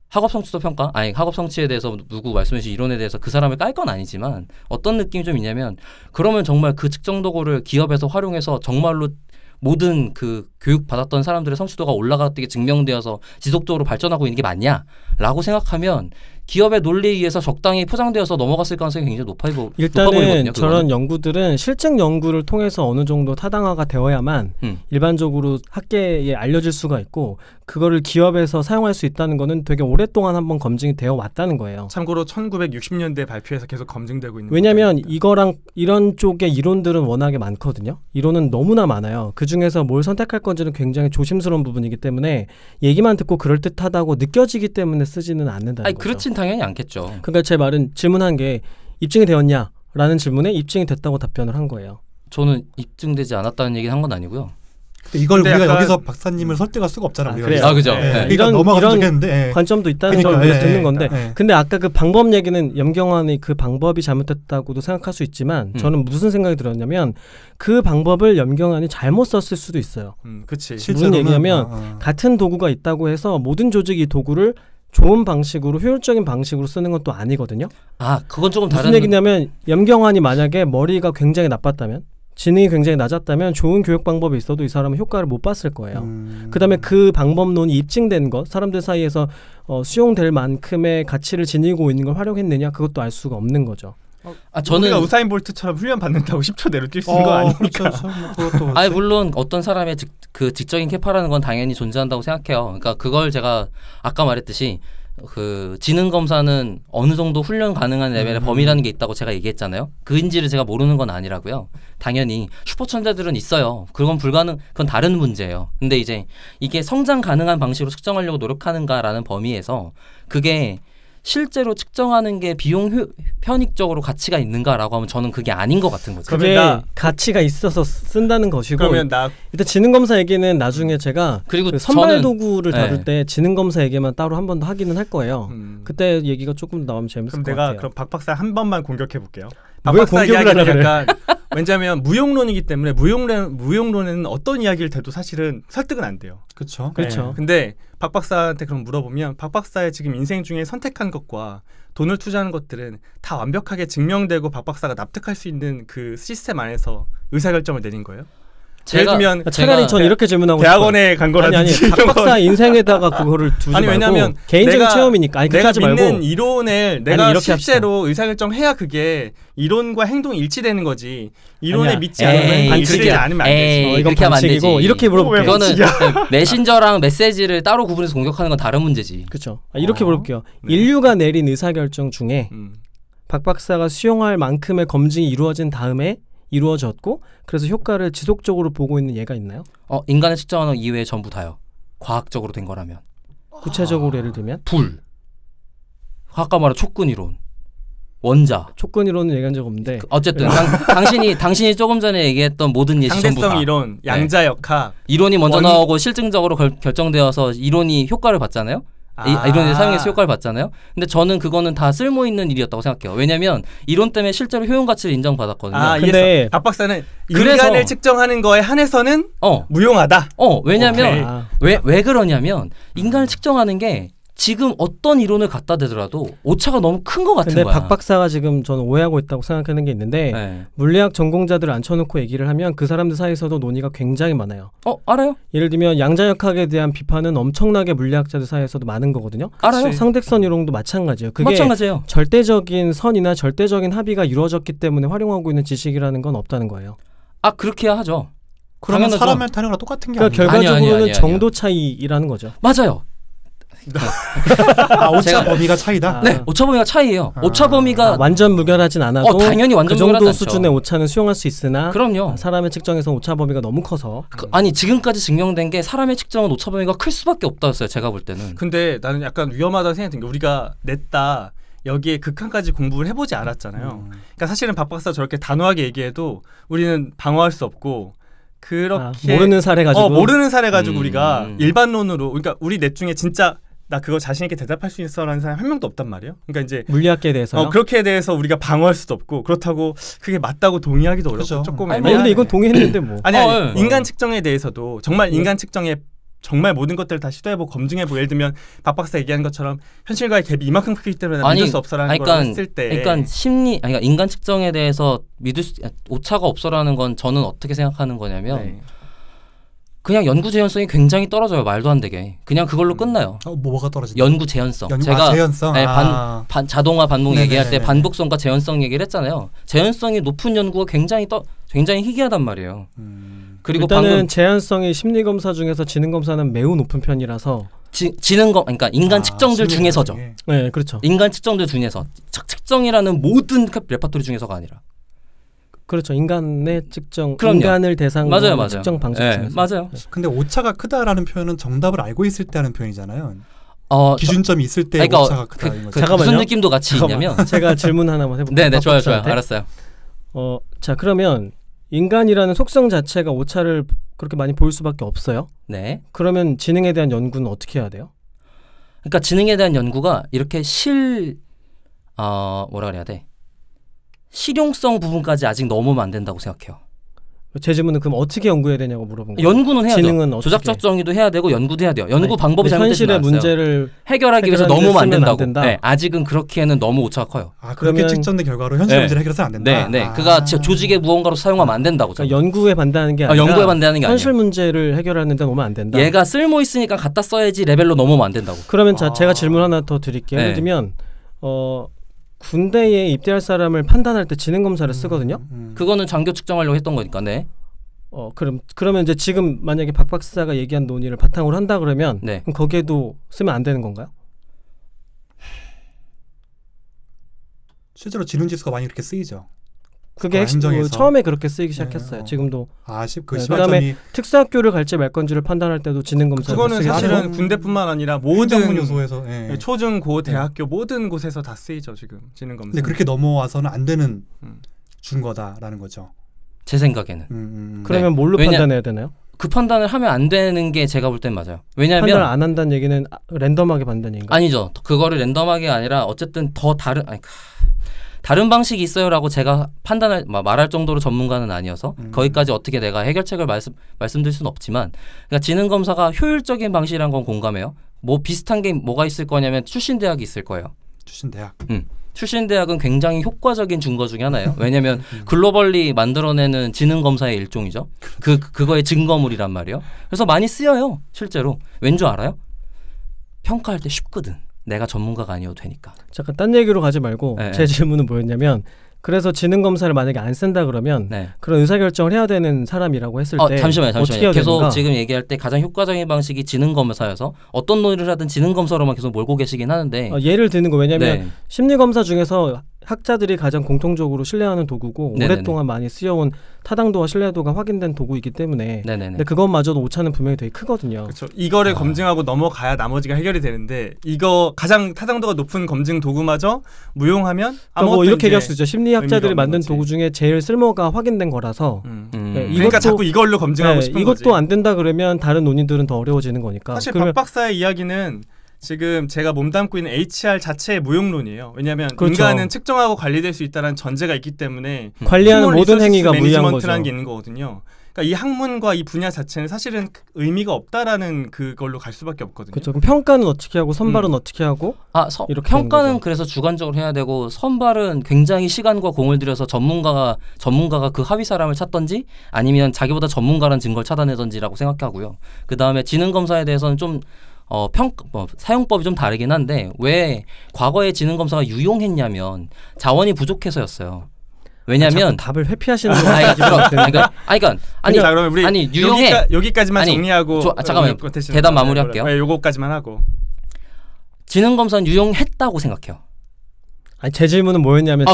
학업 성취도 평가? 학업 성취에 대해서 누구 말씀해주신 이론에 대해서 그 사람을 깔 건 아니지만 어떤 느낌이 좀 있냐면 그러면 정말 그 측정 도구를 기업에서 활용해서 정말로 모든 그 교육 받았던 사람들의 성취도가 올라가게 증명되어서 지속적으로 발전하고 있는 게 맞냐라고 생각하면 기업의 논리에 의해서 적당히 포장되어서 넘어갔을 가능성이 굉장히 높아 보이거든요. 일단은 저런 연구들은 실증 연구를 통해서 어느 정도 타당화가 되어야만 일반적으로 학계에 알려질 수가 있고 그거를 기업에서 사용할 수 있다는 거는 되게 오랫동안 한번 검증이 되어 왔다는 거예요. 참고로 1960년대 발표해서 계속 검증되고 있는 왜냐하면 이거랑 이런 쪽의 이론들은 워낙에 많거든요. 이론은 너무나 많아요. 그중에서 뭘 선택할 건지는 굉장히 조심스러운 부분이기 때문에 얘기만 듣고 그럴듯하다고 느껴지기 때문에 쓰지는 않는다는 거죠. 그렇진 당연히 않겠죠. 그러니까 제 말은 질문한 게 입증이 되었냐? 라는 질문에 입증이 됐다고 답변을 한 거예요. 저는 입증되지 않았다는 얘기를 한 건 아니고요. 이걸 우리가 여기서 박사님을 설득할 수가 없잖아요. 그죠. 이런 관점도 있다는 걸 우리가 듣는 건데 근데 아까 그 방법 얘기는 염경환이 그 방법이 잘못됐다고도 생각할 수 있지만 저는 무슨 생각이 들었냐면 그 방법을 염경환이 잘못 썼을 수도 있어요. 그치. 무슨 얘기냐면 같은 도구가 있다고 해서 모든 조직이 도구를 좋은 방식으로 효율적인 방식으로 쓰는 건 또 아니거든요. 아, 그건 조금 다른 무슨 얘기냐면 염경환이 만약에 머리가 굉장히 나빴다면 지능이 굉장히 낮았다면 좋은 교육 방법이 있어도 이 사람은 효과를 못 봤을 거예요. 그다음에 그 방법론이 입증된 것, 사람들 사이에서 수용될 만큼의 가치를 지니고 있는 걸 활용했느냐, 그것도 알 수가 없는 거죠. 저는 우리가 우사인 볼트처럼 훈련 받는다고 10초 내로 뛸 수 있는 거 아닙니까? 그렇죠. 아니 물론 어떤 사람의 그 직적인 캐파라는 건 당연히 존재한다고 생각해요. 그러니까 그걸 제가 아까 말했듯이 그 지능 검사는 어느 정도 훈련 가능한 레벨의 범위라는 게 있다고 제가 얘기했잖아요. 그인지를 제가 모르는 건 아니라고요. 당연히 슈퍼 천재들은 있어요. 그건 그건 다른 문제예요. 근데 이제 이게 성장 가능한 방식으로 측정하려고 노력하는가라는 범위에서 그게 실제로 측정하는 게 비용 편익적으로 가치가 있는가라고 하면 저는 그게 아닌 것 같은 거죠. 그게 가치가 있어서 쓴다는 것이고, 그러면 일단 지능검사 얘기는 나중에 제가 그리고 그 선발 도구를 다룰 때 지능검사 얘기만 따로 한 번 더 하기는 할 거예요. 그때 얘기가 조금 나오면 재밌을 것 같아요. 그럼 박 박사 한 번만 공격해 볼게요. 박 박사 이야기는 약간 왜냐하면 무용론이기 때문에 무용론에는 어떤 이야기를 대도 사실은 설득은 안 돼요. 그렇죠. 그렇죠. 네. 근데 박 박사한테 그럼 물어보면 박 박사의 지금 인생 중에 선택한 것과 돈을 투자하는 것들은 다 완벽하게 증명되고 박 박사가 납득할 수 있는 그 시스템 안에서 의사결정을 내린 거예요? 예를 들면 차라리 전 이렇게 질문하고 대학원에 간 거라든지 박 박사 인생에다가 그거를 두지 말고 왜냐면 개인적인 체험이니까 내가 믿는 말고 이론을 내가 이렇게 실제로 의사결정해야 그게 이론과 행동이 일치되는 거지. 이론에 믿지 않으면 반칙이 않으면 안 되지. 이건 반칙이고 이렇게 물어볼게요. 이거는 메신저랑 메시지를 따로 구분해서 공격하는 건 다른 문제지. 그렇죠. 이렇게 물어볼게요. 네. 인류가 내린 의사결정 중에 박 박사가 수용할 만큼의 검증이 이루어진 다음에 이루어졌고 그래서 효과를 지속적으로 보고 있는 예가 있나요? 인간을 측정하는 이외에 전부 다요. 과학적으로 된 거라면. 구체적으로 예를 들면? 불. 아까 말한 촉근 이론. 원자. 촉근 이론은 얘기한 적 없는데. 어쨌든 당신이 조금 전에 얘기했던 모든 예시 전부 다. 상대성 이론, 양자역학. 이론이 먼저 나오고 실증적으로 결정되어서 이론이 효과를 봤잖아요. 이론을 사용해서 효과를 봤잖아요. 근데 저는 그거는 다 쓸모 있는 일이었다고 생각해요. 왜냐면 이론 때문에 실제로 효용 가치를 인정받았거든요. 근데 박 박사는 인간을 측정하는 거에 한해서는 무용하다. 왜냐면 왜 그러냐면 인간을 측정하는 게 지금 어떤 이론을 갖다 대더라도 오차가 너무 큰 것 같은 거야. 근데 박 박사가 지금 저는 오해하고 있다고 생각하는 게 있는데 물리학 전공자들을 앉혀놓고 얘기를 하면 그 사람들 사이에서도 논의가 굉장히 많아요. 알아요? 예를 들면 양자역학에 대한 비판은 엄청나게 물리학자들 사이에서도 많은 거거든요. 알아요? 상대선 이론도 마찬가지예요. 그게 마찬가지예요. 절대적인 선이나 절대적인 합의가 이루어졌기 때문에 활용하고 있는 지식이라는 건 없다는 거예요. 그렇게 해야 하죠. 그러면 사람의 타령과 똑같은 게 그러니까 결과적으로는 정도 차이라는 거죠. 맞아요. 오차 범위가 차이다? 네, 오차 범위가 차이예요. 오차 범위가 완전 무결하진 않아도 당연히 완전 그 정도 무결하지 수준의 오차는 수용할 수 있으나 그럼요. 사람의 측정에서 오차 범위가 너무 커서 아니 지금까지 증명된 게 사람의 측정은 오차 범위가 클 수밖에 없다였어요. 제가 볼 때는. 근데 나는 약간 위험하다고 생각된 게 우리가 냈다 여기에 극한까지 공부를 해보지 않았잖아요. 그러니까 사실은 박 박사 저렇게 단호하게 얘기해도 우리는 방어할 수 없고 그렇게 모르는 사례 가지고 우리가 일반론으로 그러니까 우리 넷 중에 진짜 나 그거 자신 있게 대답할 수 있어라는 사람 한 명도 없단 말이에요. 그러니까 이제 물리학계에 대해서요. 그렇게 대해서 우리가 방어할 수도 없고 그렇다고 그게 맞다고 동의하기도 어렵고 조금 애매한. 근데 이건 동의했는데 뭐. 아니 인간 측정에 대해서도 정말 인간 측정에 정말 모든 것들을 다 시도해보고 검증해보고 예를 들면 박 박사 얘기하는 것처럼 현실과의 갭이 이만큼 크기 때문에 믿을 수 없어라는 걸 했을 때 그러니까 인간 측정에 대해서 오차가 없어라는 건 저는 어떻게 생각하는 거냐면 그냥 연구 재현성이 굉장히 떨어져요. 말도 안 되게. 그냥 그걸로 끝나요. 뭐가 떨어진다? 연구 재현성. 제가 재현성? 자동화 반복 얘기할 때 반복성과 재현성 얘기를 했잖아요. 재현성이 높은 연구가 굉장히 희귀하단 말이에요. 그리고 일단은 재현성이 심리 검사 중에서 지능 검사는 매우 높은 편이라서 그러니까 인간 측정들 중에서죠. 네, 그렇죠. 인간 측정들 중에서 측정이라는 모든 레파토리 중에서가 아니라. 그렇죠. 인간의 측정, 그럼요. 인간을 대상으로 맞아요. 측정 방식 중에서. 맞아요. 근데 오차가 크다라는 표현은 정답을 알고 있을 때 하는 표현이잖아요. 기준점이 있을 때 그러니까 오차가 크다는 거죠. 잠깐만요. 무슨 느낌도 같이 있냐면 제가 질문 하나만 해볼게요. 네, 좋아요. 알았어요. 자, 그러면 인간이라는 속성 자체가 오차를 그렇게 많이 보일 수밖에 없어요. 네. 그러면 지능에 대한 연구는 어떻게 해야 돼요? 그러니까 지능에 대한 연구가 이렇게 뭐라 그래야 돼? 실용성 부분까지 아직 넘으면 안 된다고 생각해요. 제 질문은 그럼 어떻게 연구해야 되냐고 물어본 거예요. 연구는 해야죠. 지능은 어떻게? 조작적 정의도 해야 되고 연구도 해야 돼요. 연구 방법이 잘못되지 현실의 않았어요. 문제를 해결하기 위해서 너무 안 쓰면 된다고. 안 된다? 네, 아직은 그렇게는 너무 오차가 커요. 아 그렇게 그러면- 측정된 결과로 현실 네. 문제를 해결해서는 안 된다. 네, 네. 그가 조직의 무언가로 사용하면 안 된다고. 그러니까 연구에 반대하는 게 아니라 연구에 반대하는 게 현실 아니에요. 문제를 해결하는 데 오면 안 된다. 얘가 쓸모 있으니까 갖다 써야지 레벨로 넘어오면 안 된다고. 그러면 제가 질문 하나 더 드릴게요. 네. 예를 들면 군대에 입대할 사람을 판단할 때 지능 검사를 쓰거든요. 그거는 장교 측정하려고 했던 거니까. 네. 그러면 이제 지금 만약에 박 박사가 얘기한 논의를 바탕으로 한다 그러면 네. 그럼 거기에도 쓰면 안 되는 건가요? 실제로 지능 지수가 많이 그렇게 쓰이죠. 그게 행정에서. 처음에 그렇게 쓰이기 시작했어요. 네, 지금도 그 네, 시발점이 특수학교를 갈지 말 건지를 판단할 때도 지능 검사를 그거는 쓰겠죠. 사실은 군대뿐만 아니라 모든 모든 요소에서 예. 초중 고 대학교 모든 곳에서 다 쓰이죠 지금 지능 검사. 근데 그렇게 넘어와서는 안 되는 음. 준 거다라는 거죠. 제 생각에는. 그러면 네. 뭘로 왜냐- 판단해야 되나요? 그 판단을 하면 안 되는 게 제가 볼 땐 맞아요. 왜냐하면 판단을 안 한다는 얘기는 랜덤하게 판단인 거예요? 아니죠. 그거를 랜덤하게 아니라 어쨌든 더 다른 방식이 있어요라고 제가 말할 정도로 전문가는 아니어서 거기까지 어떻게 내가 해결책을 말씀드릴 수는 없지만, 그러니까 지능 검사가 효율적인 방식이란 건 공감해요. 뭐 비슷한 게 뭐가 있을 거냐면 출신 대학이 있을 거예요. 출신 대학. 출신 대학은 굉장히 효과적인 준거 중에 하나예요. 왜냐하면 글로벌리 만들어내는 지능 검사의 일종이죠. 그거의 증거물이란 말이에요. 그래서 많이 쓰여요. 실제로. 왠 줄 알아요? 평가할 때 쉽거든. 내가 전문가가 아니어도 되니까. 잠깐 딴 얘기로 가지 말고 네. 제 질문은 뭐였냐면, 그래서 지능 검사를 만약에 안 쓴다 그러면 네. 그런 의사결정을 해야 되는 사람이라고 했을 때 잠시만요. 어떻게 해야 계속 되는가? 지금 얘기할 때 가장 효과적인 방식이 지능 검사여서 어떤 논의를 하든 지능 검사로만 계속 몰고 계시긴 하는데 예를 드는 거 왜냐하면 네. 심리 검사 중에서 학자들이 가장 공통적으로 신뢰하는 도구고 네네네. 오랫동안 많이 쓰여온 타당도와 신뢰도가 확인된 도구이기 때문에 네네네. 근데 그것마저도 오차는 분명히 되게 크거든요. 그렇죠. 이거를 검증하고 넘어가야 나머지가 해결이 되는데 이거 가장 타당도가 높은 검증 도구마저 무용하면 그러니까 아무것도 뭐 이렇게 이제 얘기할 수 있죠. 심리학자들이 의미가 만든 없는 거지. 도구 중에 제일 쓸모가 확인된 거라서 네, 그러니까 이것도- 자꾸 이걸로 검증하고 싶은 이것도 거지. 안 된다 그러면 다른 논의들은 더 어려워지는 거니까. 사실 그러면 박 박사의 이야기는 지금 제가 몸담고 있는 HR 자체의 무용론이에요. 왜냐하면 그렇죠. 인간은 측정하고 관리될 수 있다는 전제가 있기 때문에 관리하는 휴먼 모든 리소스 행위가 무의한 매니지먼트라는 거죠. 게 있는 거거든요. 그러니까 이 학문과 이 분야 자체는 사실은 의미가 없다라는 그걸로 갈 수밖에 없거든요. 그렇죠. 그럼 평가는 어떻게 하고 선발은 어떻게 하고? 이렇게 되는 평가는 거죠. 그래서 주관적으로 해야 되고 선발은 굉장히 시간과 공을 들여서 전문가가 그 하위 사람을 찾던지 아니면 자기보다 전문가라는 증거를 찾아내던지라고 생각하고요. 그 다음에 지능 검사에 대해서는 좀 사용법이 좀 다르긴 한데 왜 과거에 지능 검사가 유용했냐면 자원이 부족해서였어요. 왜냐면 답을 회피하시는 거 같은데. 자 그러면 우리 유용해. 여기까지만 정리하고 잠깐만 대답 마무리할게요. 네, 요거까지만 하고 지능 검사는 유용했다고 생각해요. 아니 제 질문은 뭐였냐면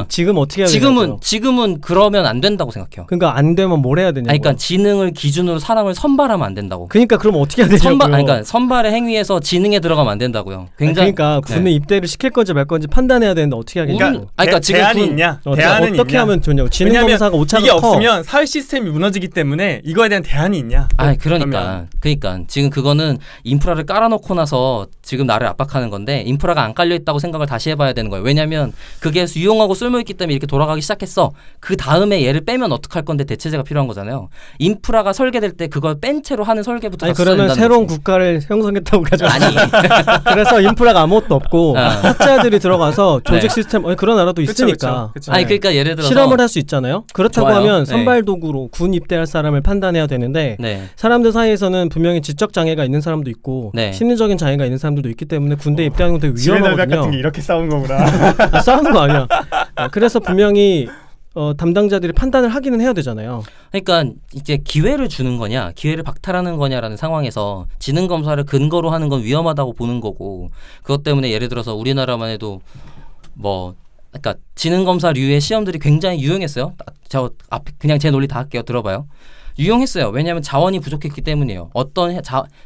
지금 어떻게 해야 되냐고요. 지금은 그러면 안 된다고 생각해요. 그러니까 안 되면 뭘 해야 되냐고. 그러니까 지능을 기준으로 사람을 선발하면 안 된다고. 그러니까 그럼 어떻게 해야 되냐고요. 그러니까 선발의 행위에서 지능에 들어가면 안 된다고요. 그러니까 군에 입대를 시킬 건지 말 건지 판단해야 되는데 어떻게 하겠냐고. 그러니까 대안이 있냐? 대안은 어떻게 있냐? 하면 좋냐고. 지능 검사가 오차가 이게 커. 없으면 사회 시스템이 무너지기 때문에 이거에 대한 대안이 있냐? 그러니까 지금 그거는 인프라를 깔아놓고 나서 지금 나를 압박하는 건데 인프라가 안 깔려 있다고 생각을 다시 해봐야 되는 거예요. 왜냐하면 그게 유용하고 쓸모있기 때문에 이렇게 돌아가기 시작했어. 그 다음에 얘를 빼면 어떡할 건데 대체제가 필요한 거잖아요. 인프라가 설계될 때 그걸 뺀 채로 하는 설계부터 그러면 새로운 국가를 형성했다고 가죠. 아니 그래서 인프라가 아무것도 없고 학자들이 들어가서 조직 시스템 그런 나라도 있으니까. 그쵸. 그러니까 예를 들어서 실험을 할 수 있잖아요. 그렇다고 좋아요. 하면 선발 도구로 군 입대할 사람을 판단해야 되는데 사람들 사이에서는 분명히 지적 장애가 있는 사람도 있고 심리적인 장애가 있는 사람들도 있기 때문에 군대 입대하는 건 되게 위험하거든요. 같은 게 이렇게 싸운 거구나. 싸우는 거 아니야. 그래서 분명히 담당자들이 판단을 하기는 해야 되잖아요. 그러니까 이제 기회를 주는 거냐, 기회를 박탈하는 거냐라는 상황에서 지능 검사를 근거로 하는 건 위험하다고 보는 거고, 그것 때문에 예를 들어서 우리나라만 해도 그러니까 지능 검사류의 시험들이 굉장히 유용했어요. 그냥 제 논리 다 할게요. 들어봐요. 유용했어요. 왜냐하면 자원이 부족했기 때문이에요. 어떤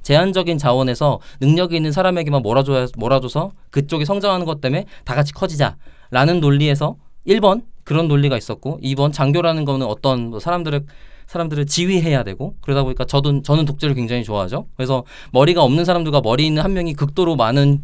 제한적인 자원에서 능력이 있는 사람에게만 몰아줘서 그쪽이 성장하는 것 때문에 다 같이 커지자라는 논리에서 1번 그런 논리가 있었고 2번 장교라는 거는 어떤 사람들을 지휘해야 되고 그러다 보니까 저는 독재를 굉장히 좋아하죠. 그래서 머리가 없는 사람들과 머리 있는 한 명이 극도로 많은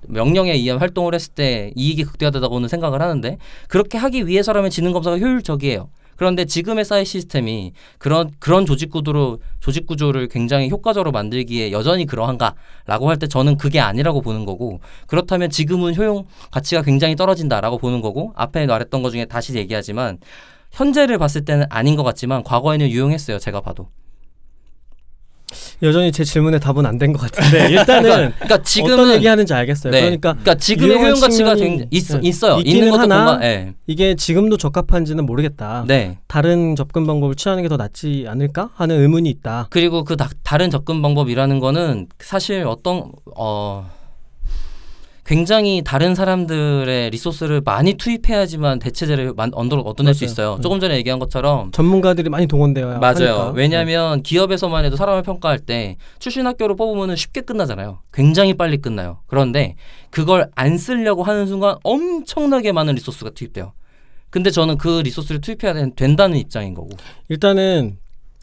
명령에 의한 활동을 했을 때 이익이 극대화되다고는 생각을 하는데 그렇게 하기 위해서라면 지능 검사가 효율적이에요. 그런데 지금의 사이트 시스템이 그런 조직 구조를 굉장히 효과적으로 만들기에 여전히 그러한가라고 할 때 저는 그게 아니라고 보는 거고, 그렇다면 지금은 효용 가치가 굉장히 떨어진다라고 보는 거고, 앞에 말했던 것 중에 다시 얘기하지만 현재를 봤을 때는 아닌 것 같지만 과거에는 유용했어요. 제가 봐도. 여전히 제 질문에 답은 안 된 것 같은데 일단은 그러니까 지금은 어떤 얘기하는지 알겠어요. 네. 그러니까 지금의 효용 가치가 있어요. 있는 것도 하나 이게 지금도 적합한지는 모르겠다. 네. 다른 접근 방법을 취하는 게 더 낫지 않을까 하는 의문이 있다. 그리고 그 다른 접근 방법이라는 거는 사실 굉장히 다른 사람들의 리소스를 많이 투입해야지만 대체제를 얻어낼 수 있어요. 조금 전에 얘기한 것처럼 전문가들이 많이 동원되어야 맞아요. 하니까. 왜냐하면 기업에서만 해도 사람을 평가할 때 출신 학교로 뽑으면 쉽게 끝나잖아요. 굉장히 빨리 끝나요. 그런데 그걸 안 쓰려고 하는 순간 엄청나게 많은 리소스가 투입돼요. 근데 저는 그 리소스를 투입해야 된다는 입장인 거고.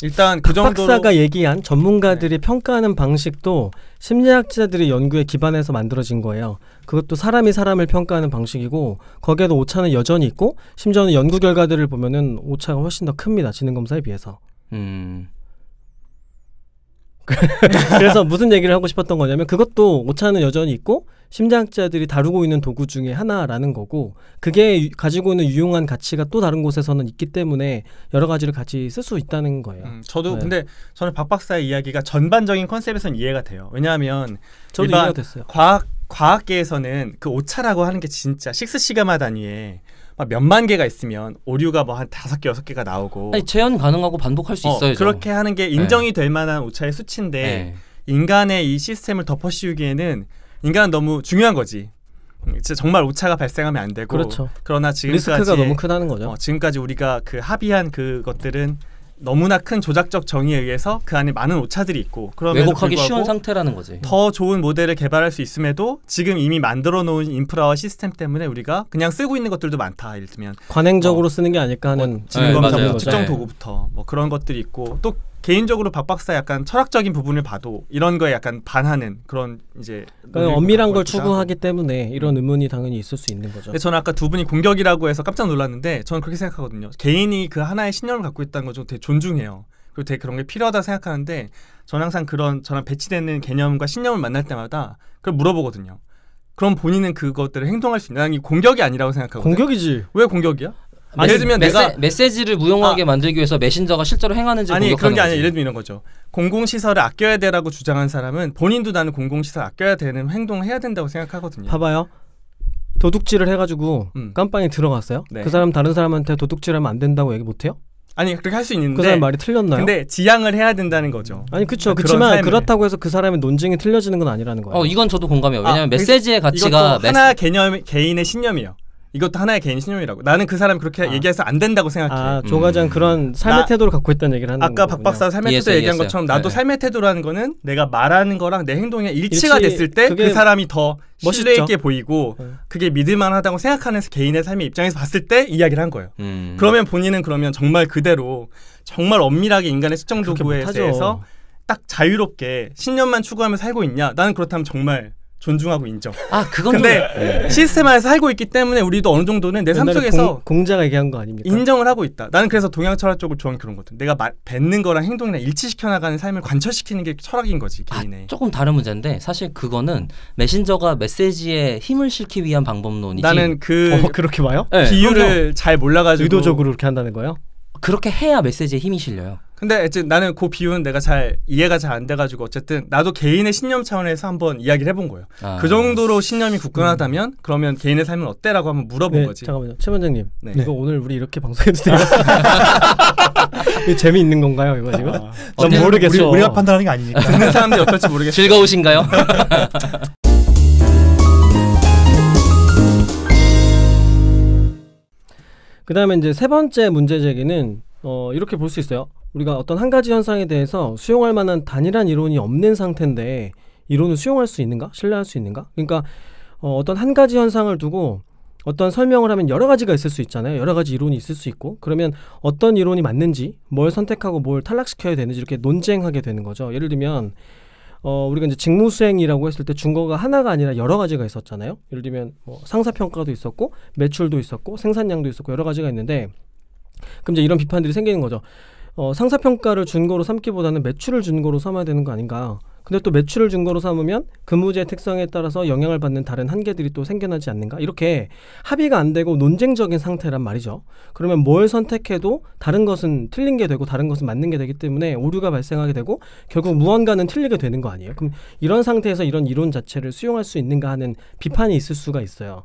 일단 그 정도로 박사가 얘기한 전문가들이 평가하는 방식도 심리학자들의 연구에 기반해서 만들어진 거예요. 그것도 사람이 사람을 평가하는 방식이고 거기에도 오차는 여전히 있고 심지어는 연구 결과들을 보면은 오차가 훨씬 더 큽니다. 지능검사에 비해서. 그래서 무슨 얘기를 하고 싶었던 거냐면 그것도 오차는 여전히 있고 심리학자들이 다루고 있는 도구 중에 하나라는 거고 그게 가지고 있는 유용한 가치가 또 다른 곳에서는 있기 때문에 여러 가지를 같이 쓸 수 있다는 거예요. 저도 근데 저는 박 박사의 이야기가 전반적인 컨셉에서는 이해가 돼요. 왜냐하면 저도 이해가 됐어요. 과학계에서는 그 오차라고 하는 게 진짜 식스시가마 단위에 막 몇만 개가 있으면 오류가 뭐 한 5개, 6개가 나오고 아니 재현 가능하고 반복할 수 있어요. 그렇게 하는 게 인정이 될 만한 오차의 수치인데 인간의 이 시스템을 덮어씌우기에는 인간은 너무 중요한 거지. 진짜 정말 오차가 발생하면 안 되고. 그렇죠. 그러나 지금까지 리스크가 너무 크다는 거죠. 지금까지 우리가 그 합의한 그것들은 너무나 큰 조작적 정의에 의해서 그 안에 많은 오차들이 있고 왜곡하기 쉬운 상태라는 거지. 더 좋은 모델을 개발할 수 있음에도 지금 이미 만들어 놓은 인프라와 시스템 때문에 우리가 그냥 쓰고 있는 것들도 많다. 예를 들면 관행적으로 쓰는 게 아닐까 하는 지능검사 측정 도구부터 뭐 그런 것들이 있고 또 개인적으로 박 박사 약간 철학적인 부분을 봐도 이런 거에 약간 반하는 그런 이제 그러니까 엄밀한 걸 추구하기 때문에 이런 의문이 당연히 있을 수 있는 거죠. 근데 저는 아까 두 분이 공격이라고 해서 깜짝 놀랐는데 저는 그렇게 생각하거든요. 개인이 그 하나의 신념을 갖고 있다는 걸 좀 되게 존중해요. 그리고 되게 그런 게 필요하다 생각하는데 저는 항상 저랑 배치되는 개념과 신념을 만날 때마다 그걸 물어보거든요. 그럼 본인은 그것들을 행동할 수 있나? 난 이 공격이 아니라고 생각하거든요. 공격이지. 왜 공격이야? 예를 들면 메시지를 무용하게 만들기 위해서 메신저가 실제로 행하는지 아니 그런 게 아니라 예를 들면 이런 거죠. 공공시설을 아껴야 되라고 주장한 사람은 본인도 나는 공공시설 아껴야 되는 행동을 해야 된다고 생각하거든요. 봐봐요. 도둑질을 해가지고 깜빵에 들어갔어요. 그 사람 다른 사람한테 도둑질하면 안 된다고 얘기 못해요? 아니 그렇게 할 수 있는데 그 사람 말이 틀렸나요? 근데 지양을 해야 된다는 거죠. 아니 그렇죠. 그렇지만 그렇다고 해서 그 사람의 논증이 틀려지는 건 아니라는 거예요. 이건 저도 공감해요. 왜냐하면 메시지의 가치가 하나 개인의 신념이에요. 이것도 하나의 개인 신념이라고. 나는 그 사람 그렇게 얘기해서 안 된다고 생각해. 조과장 그런 삶의 태도를 갖고 있다는 얘기를 하는 거군요. 아까 박 박사 삶의 태도 얘기한 것처럼 나도 삶의 태도라는 거는 내가 말하는 거랑 내 행동이 일치가 됐을 때 그 사람이 더 신뢰 있게 보이고 그게 믿을만하다고 생각하는 개인의 삶의 입장에서 봤을 때 이야기를 한 거예요. 그러면 본인은 정말 그대로 정말 엄밀하게 인간의 측정 도구에 대해서 딱 자유롭게 신념만 추구하며 살고 있냐? 나는 그렇다면 정말 존중하고 인정. 그건 근데 시스템 안에서 살고 있기 때문에 우리도 어느 정도는 내 삶 속에서 공자가 얘기한 거 아닙니까? 인정을 하고 있다. 나는 그래서 동양 철학 쪽을 좋아하는 그런 거든. 내가 뱉는 거랑 행동이랑 일치시켜 나가는 삶을 관철시키는 게 철학인 거지 개인의. 조금 다른 문제인데 사실 그거는 메신저가 메시지에 힘을 실기 위한 방법론이지. 나는 그렇게 봐요? 비유를 잘 몰라가지고 의도적으로 그렇게 한다는 거예요? 그렇게 해야 메시지에 힘이 실려요. 근데 나는 그 비유는 내가 이해가 잘 안 돼가지고 어쨌든 나도 개인의 신념 차원에서 한번 이야기를 해본 거예요. 그 정도로 신념이 굳건하다면 그러면 개인의 삶은 어때라고 한번 물어본 거지. 잠깐만요. 최 원장님. 이거 오늘 우리 이렇게 방송해도 돼요? 재미있는 건가요 이거 지금? 난 모르겠어. 우리가 판단하는 게 아니니까. 듣는 사람들이 어떨지 모르겠어. 즐거우신가요? 그 다음에 이제 세 번째 문제 제기는 이렇게 볼 수 있어요. 우리가 어떤 한 가지 현상에 대해서 수용할 만한 단일한 이론이 없는 상태인데 이론을 수용할 수 있는가? 신뢰할 수 있는가? 그러니까 어떤 한 가지 현상을 두고 어떤 설명을 하면 여러 가지가 있을 수 있잖아요. 여러 가지 이론이 있을 수 있고 그러면 어떤 이론이 맞는지 뭘 선택하고 뭘 탈락시켜야 되는지 이렇게 논쟁하게 되는 거죠. 예를 들면 우리가 이제 직무수행이라고 했을 때 증거가 하나가 아니라 여러 가지가 있었잖아요. 예를 들면 뭐 상사평가도 있었고 매출도 있었고 생산량도 있었고 여러 가지가 있는데 그럼 이제 이런 비판들이 생기는 거죠. 상사평가를 준거로 삼기보다는 매출을 준거로 삼아야 되는 거 아닌가. 근데 또 매출을 준거로 삼으면 근무제의 특성에 따라서 영향을 받는 다른 한계들이 또 생겨나지 않는가. 이렇게 합의가 안 되고 논쟁적인 상태란 말이죠. 그러면 뭘 선택해도 다른 것은 틀린 게 되고 다른 것은 맞는 게 되기 때문에 오류가 발생하게 되고 결국 무언가는 틀리게 되는 거 아니에요. 그럼 이런 상태에서 이런 이론 자체를 수용할 수 있는가 하는 비판이 있을 수가 있어요.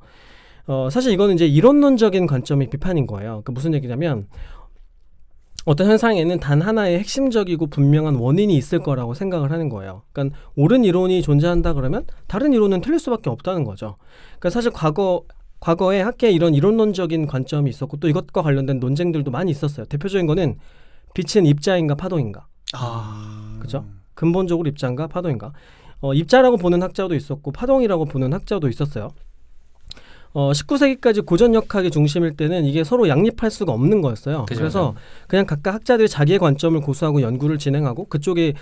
사실 이거는 이제 이론론적인 관점의 비판인 거예요. 그러니까 무슨 얘기냐면 어떤 현상에는 단 하나의 핵심적이고 분명한 원인이 있을 거라고 생각을 하는 거예요. 그러니까 옳은 이론이 존재한다 그러면 다른 이론은 틀릴 수밖에 없다는 거죠. 그러니까 사실 과거에 학계에 이런 이론론적인 관점이 있었고 또 이것과 관련된 논쟁들도 많이 있었어요. 대표적인 거는 빛은 입자인가 파동인가. 그렇죠? 근본적으로 입자인가 파동인가. 입자라고 보는 학자도 있었고 파동이라고 보는 학자도 있었어요. 19세기까지 고전역학의 중심일 때는 이게 서로 양립할 수가 없는 거였어요. 그래서 그냥 각각 학자들이 자기의 관점을 고수하고 연구를 진행하고 그쪽의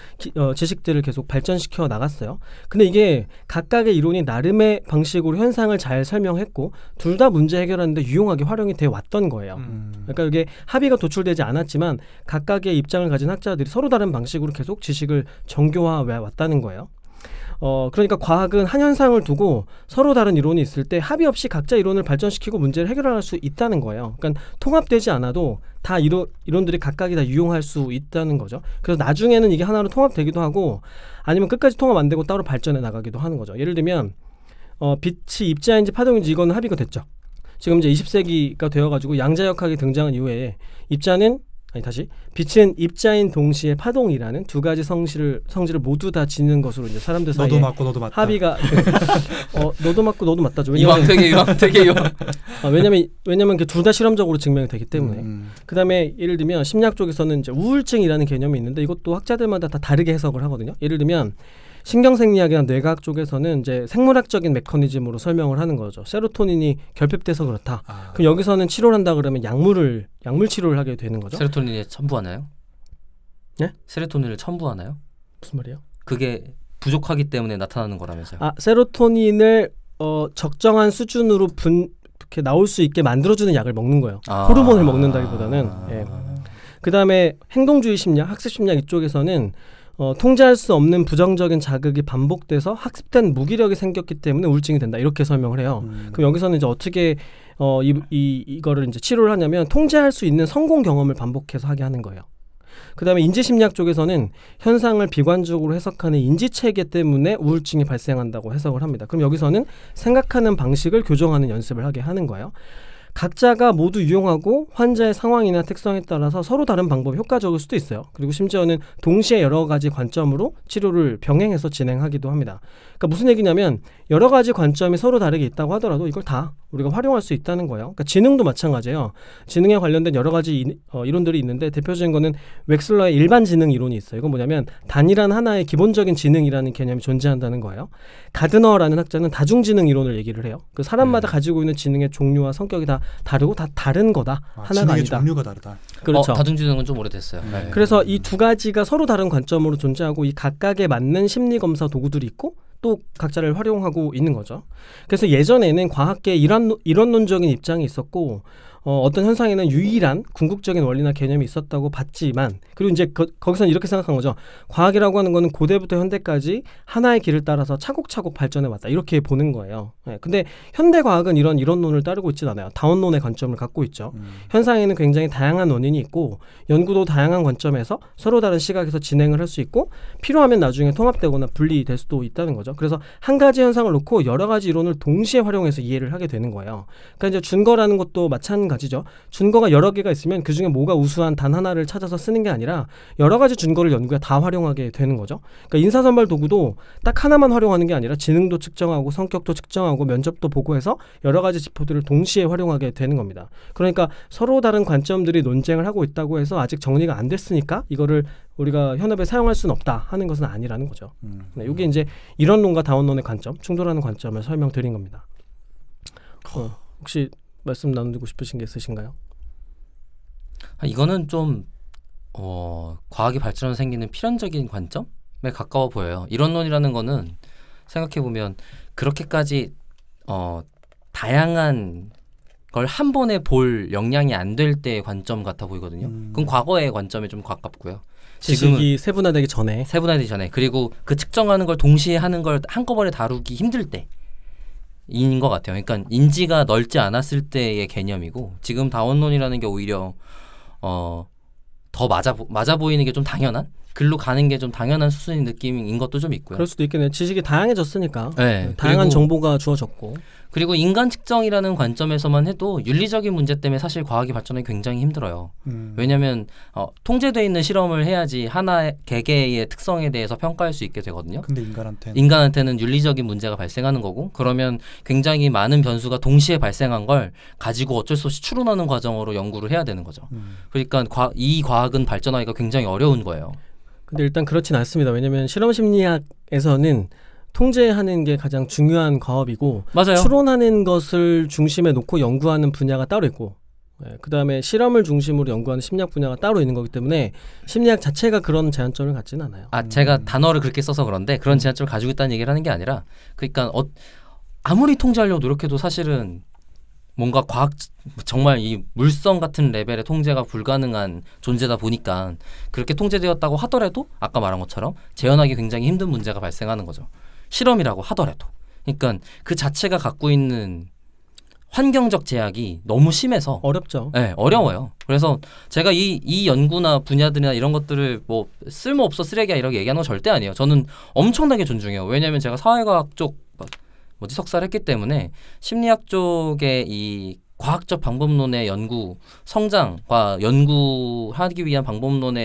지식들을 계속 발전시켜 나갔어요. 근데 이게 각각의 이론이 나름의 방식으로 현상을 잘 설명했고 둘 다 문제 해결하는데 유용하게 활용이 돼 왔던 거예요. 그러니까 이게 합의가 도출되지 않았지만 각각의 입장을 가진 학자들이 서로 다른 방식으로 계속 지식을 정교화해 왔다는 거예요. 그러니까 과학은 한 현상을 두고 서로 다른 이론이 있을 때 합의 없이 각자 이론을 발전시키고 문제를 해결할 수 있다는 거예요. 그러니까 통합되지 않아도 다 이론들이 각각이 다 유용할 수 있다는 거죠. 그래서 나중에는 이게 하나로 통합되기도 하고 아니면 끝까지 통합 안 되고 따로 발전해 나가기도 하는 거죠. 예를 들면 빛이 입자인지 파동인지 이거는 합의가 됐죠. 지금 이제 20세기가 되어가지고 양자역학이 등장한 이후에 빛은 입자인 동시에 파동이라는 두 가지 성질을 모두 다 지닌 것으로 이제 사람들 사이에 너도 맞고 너도 맞다. 합의가 너도 맞고 너도 맞다죠. 이왕되게 왜냐면 둘 다 실험적으로 증명이 되기 때문에. 그다음에 예를 들면 심리학 쪽에서는 이제 우울증이라는 개념이 있는데 이것도 학자들마다 다 다르게 해석을 하거든요. 예를 들면 신경생리학이나 뇌과학 쪽에서는 이제 생물학적인 메커니즘으로 설명을 하는 거죠. 세로토닌이 결핍돼서 그렇다. 그럼 여기서는 치료를 한다 그러면 약물 치료를 하게 되는 거죠. 세로토닌에 첨부하나요? 네? 세로토닌을 첨부하나요? 무슨 말이에요? 그게 부족하기 때문에 나타나는 거라면서요. 세로토닌을 적정한 수준으로 이렇게 나올 수 있게 만들어주는 약을 먹는 거예요. 호르몬을 먹는다기보다는. 예. 그다음에 행동주의 심리학, 학습 심리학 이쪽에서는 통제할 수 없는 부정적인 자극이 반복돼서 학습된 무기력이 생겼기 때문에 우울증이 된다. 이렇게 설명을 해요. 그럼 여기서는 이제 어떻게 이거를 이제 치료를 하냐면 통제할 수 있는 성공 경험을 반복해서 하게 하는 거예요. 그다음에 인지심리학 쪽에서는 현상을 비관적으로 해석하는 인지체계 때문에 우울증이 발생한다고 해석을 합니다. 그럼 여기서는 생각하는 방식을 교정하는 연습을 하게 하는 거예요. 각자가 모두 유용하고 환자의 상황이나 특성에 따라서 서로 다른 방법이 효과적일 수도 있어요. 그리고 심지어는 동시에 여러 가지 관점으로 치료를 병행해서 진행하기도 합니다. 그러니까 무슨 얘기냐면 여러 가지 관점이 서로 다르게 있다고 하더라도 이걸 다 우리가 활용할 수 있다는 거예요. 그러니까 지능도 마찬가지예요. 지능에 관련된 여러 가지 이론들이 있는데 대표적인 거는 웩슬러의 일반 지능 이론이 있어요. 이건 뭐냐면 단일한 하나의 기본적인 지능이라는 개념이 존재한다는 거예요. 가드너라는 학자는 다중지능 이론을 얘기를 해요. 그 사람마다 가지고 있는 지능의 종류와 성격이 다 다르고 다 다른 거다. 하나가 아니다. 종류가 다르다. 그렇죠. 다중지능은 좀 오래됐어요. 네. 그래서 이 두 가지가 서로 다른 관점으로 존재하고 이 각각에 맞는 심리검사 도구들이 있고 또 각자를 활용하고 있는 거죠. 그래서 예전에는 과학계에 이론론적인 입장이 있었고 어떤 현상에는 유일한 궁극적인 원리나 개념이 있었다고 봤지만 그리고 이제 거기서는 이렇게 생각한 거죠. 과학이라고 하는 거는 고대부터 현대까지 하나의 길을 따라서 차곡차곡 발전해 왔다. 이렇게 보는 거예요. 네, 근데 현대 과학은 이런 이론론을 따르고 있진 않아요. 다원론의 관점을 갖고 있죠. 현상에는 굉장히 다양한 원인이 있고 연구도 다양한 관점에서 서로 다른 시각에서 진행을 할 수 있고 필요하면 나중에 통합되거나 분리될 수도 있다는 거죠. 그래서 한 가지 현상을 놓고 여러 가지 이론을 동시에 활용해서 이해를 하게 되는 거예요. 그러니까 이제 준거라는 것도 마찬가지죠. 준거가 여러 개가 있으면 그중에 뭐가 우수한 단 하나를 찾아서 쓰는 게 아니라 여러 가지 준거를 연구에 다 활용하게 되는 거죠. 그러니까 인사선발 도구도 딱 하나만 활용하는 게 아니라 지능도 측정하고 성격도 측정하고 면접도 보고해서 여러 가지 지표들을 동시에 활용하게 되는 겁니다. 그러니까 서로 다른 관점들이 논쟁을 하고 있다고 해서 아직 정리가 안 됐으니까 이거를 우리가 현업에 사용할 수는 없다 하는 것은 아니라는 거죠. 네, 이게 이제 이론론과 다원론의 관점, 충돌하는 관점을 설명드린 겁니다. 혹시 말씀 나누고 싶으신 게 있으신가요? 이거는 좀 과학이 발전하면 생기는 필연적인 관점에 가까워 보여요. 이론론이라는 거는 생각해보면 그렇게까지 다양한 걸 한 번에 볼 역량이 안 될 때의 관점 같아 보이거든요. 그건 과거의 관점에 좀 가깝고요. 지식이 세분화되기 전에. 세분화되기 전에. 그리고 그 측정하는 걸 동시에 하는 걸 한꺼번에 다루기 힘들 때인 것 같아요. 그러니까 인지가 넓지 않았을 때의 개념이고 지금 다원론이라는 게 오히려 더 맞아 보이는 게 좀 당연한? 글로 가는 게 좀 당연한 수준의 느낌인 것도 좀 있고요. 그럴 수도 있겠네요. 지식이 다양해졌으니까. 네. 다양한 정보가 주어졌고. 그리고 인간 측정이라는 관점에서만 해도 윤리적인 문제 때문에 사실 과학이 발전하기 굉장히 힘들어요. 왜냐하면 통제되어 있는 실험을 해야지 하나의 개개의 특성에 대해서 평가할 수 있게 되거든요. 근데 인간한테는 윤리적인 문제가 발생하는 거고 그러면 굉장히 많은 변수가 동시에 발생한 걸 가지고 어쩔 수 없이 추론하는 과정으로 연구를 해야 되는 거죠. 그러니까 이 과학은 발전하기가 굉장히 어려운 거예요. 근데 일단 그렇진 않습니다. 왜냐하면 실험 심리학에서는 통제하는 게 가장 중요한 과업이고 맞아요. 추론하는 것을 중심에 놓고 연구하는 분야가 따로 있고 그다음에 실험을 중심으로 연구하는 심리학 분야가 따로 있는 거기 때문에 심리학 자체가 그런 제한점을 갖지는 않아요. 제가 단어를 그렇게 써서 그런데 그런 제한점을 가지고 있다는 얘기를 하는 게 아니라 그러니까 아무리 통제하려고 노력해도 사실은 뭔가 과학 정말 이 물성 같은 레벨의 통제가 불가능한 존재다 보니까 그렇게 통제되었다고 하더라도 아까 말한 것처럼 재현하기 굉장히 힘든 문제가 발생하는 거죠. 실험이라고 하더라도. 그러니까 그 자체가 갖고 있는 환경적 제약이 너무 심해서 어렵죠. 네, 어려워요. 그래서 제가 이 연구나 분야들이나 이런 것들을 뭐 쓸모없어 쓰레기야 이렇게 얘기하는 건 절대 아니에요. 저는 엄청나게 존중해요. 왜냐하면 제가 사회과학 쪽 석사를 했기 때문에 심리학 쪽의 이 과학적 방법론의 연구, 성장과 연구하기 위한 방법론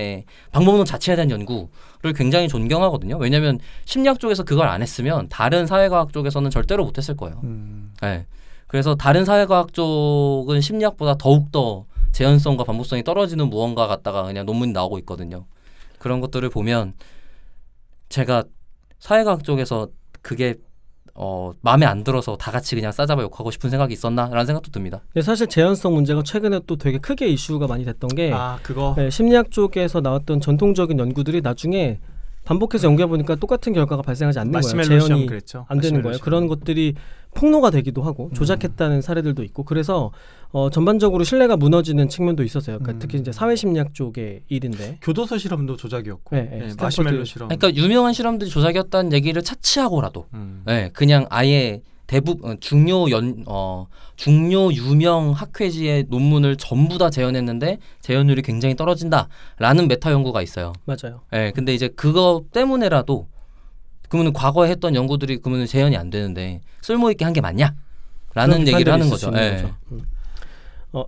자체에 대한 연구를 굉장히 존경하거든요. 왜냐하면 심리학 쪽에서 그걸 안 했으면 다른 사회과학 쪽에서는 절대로 못했을 거예요. 네. 그래서 다른 사회과학 쪽은 심리학보다 더욱더 재현성과 반복성이 떨어지는 무언가 갖다가 그냥 논문이 나오고 있거든요. 그런 것들을 보면 제가 사회과학 쪽에서 그게 마음에 안 들어서 다 같이 그냥 싸잡아 욕하고 싶은 생각이 있었나라는 생각도 듭니다. 사실 재현성 문제가 최근에 또 되게 크게 이슈가 많이 됐던 게 심리학 쪽에서 나왔던 전통적인 연구들이 나중에 반복해서 연구해보니까 똑같은 결과가 발생하지 않는 거예요. 재현이 안 되는 거예요. 그런 것들이 폭로가 되기도 하고 조작했다는 사례들도 있고 그래서 전반적으로 신뢰가 무너지는 측면도 있었어요. 그러니까 특히 이제 사회심리학 쪽의 일인데 교도소 실험도 조작이었고 마시멜로 실험. 그러니까 유명한 실험들이 조작이었다는 얘기를 차치하고라도 그냥 아예 대부분 중요 유명 학회지의 논문을 전부 다 재현했는데 재현율이 굉장히 떨어진다라는 메타 연구가 있어요. 맞아요. 근데 이제 그거 때문에라도 그러면 과거에 했던 연구들이 그러면 재현이 안 되는데 쓸모 있게 한 게 맞냐? 라는 얘기를 하는 거죠.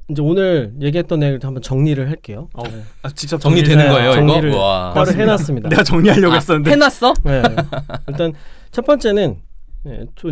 이제 오늘 얘기했던 내용을 한번 정리를 할게요. 직접 정리되는 거예요, 정리를 이거? 바로 해놨습니다. 내가 정리하려고 했었는데. 해놨어? 네. 일단 첫 번째는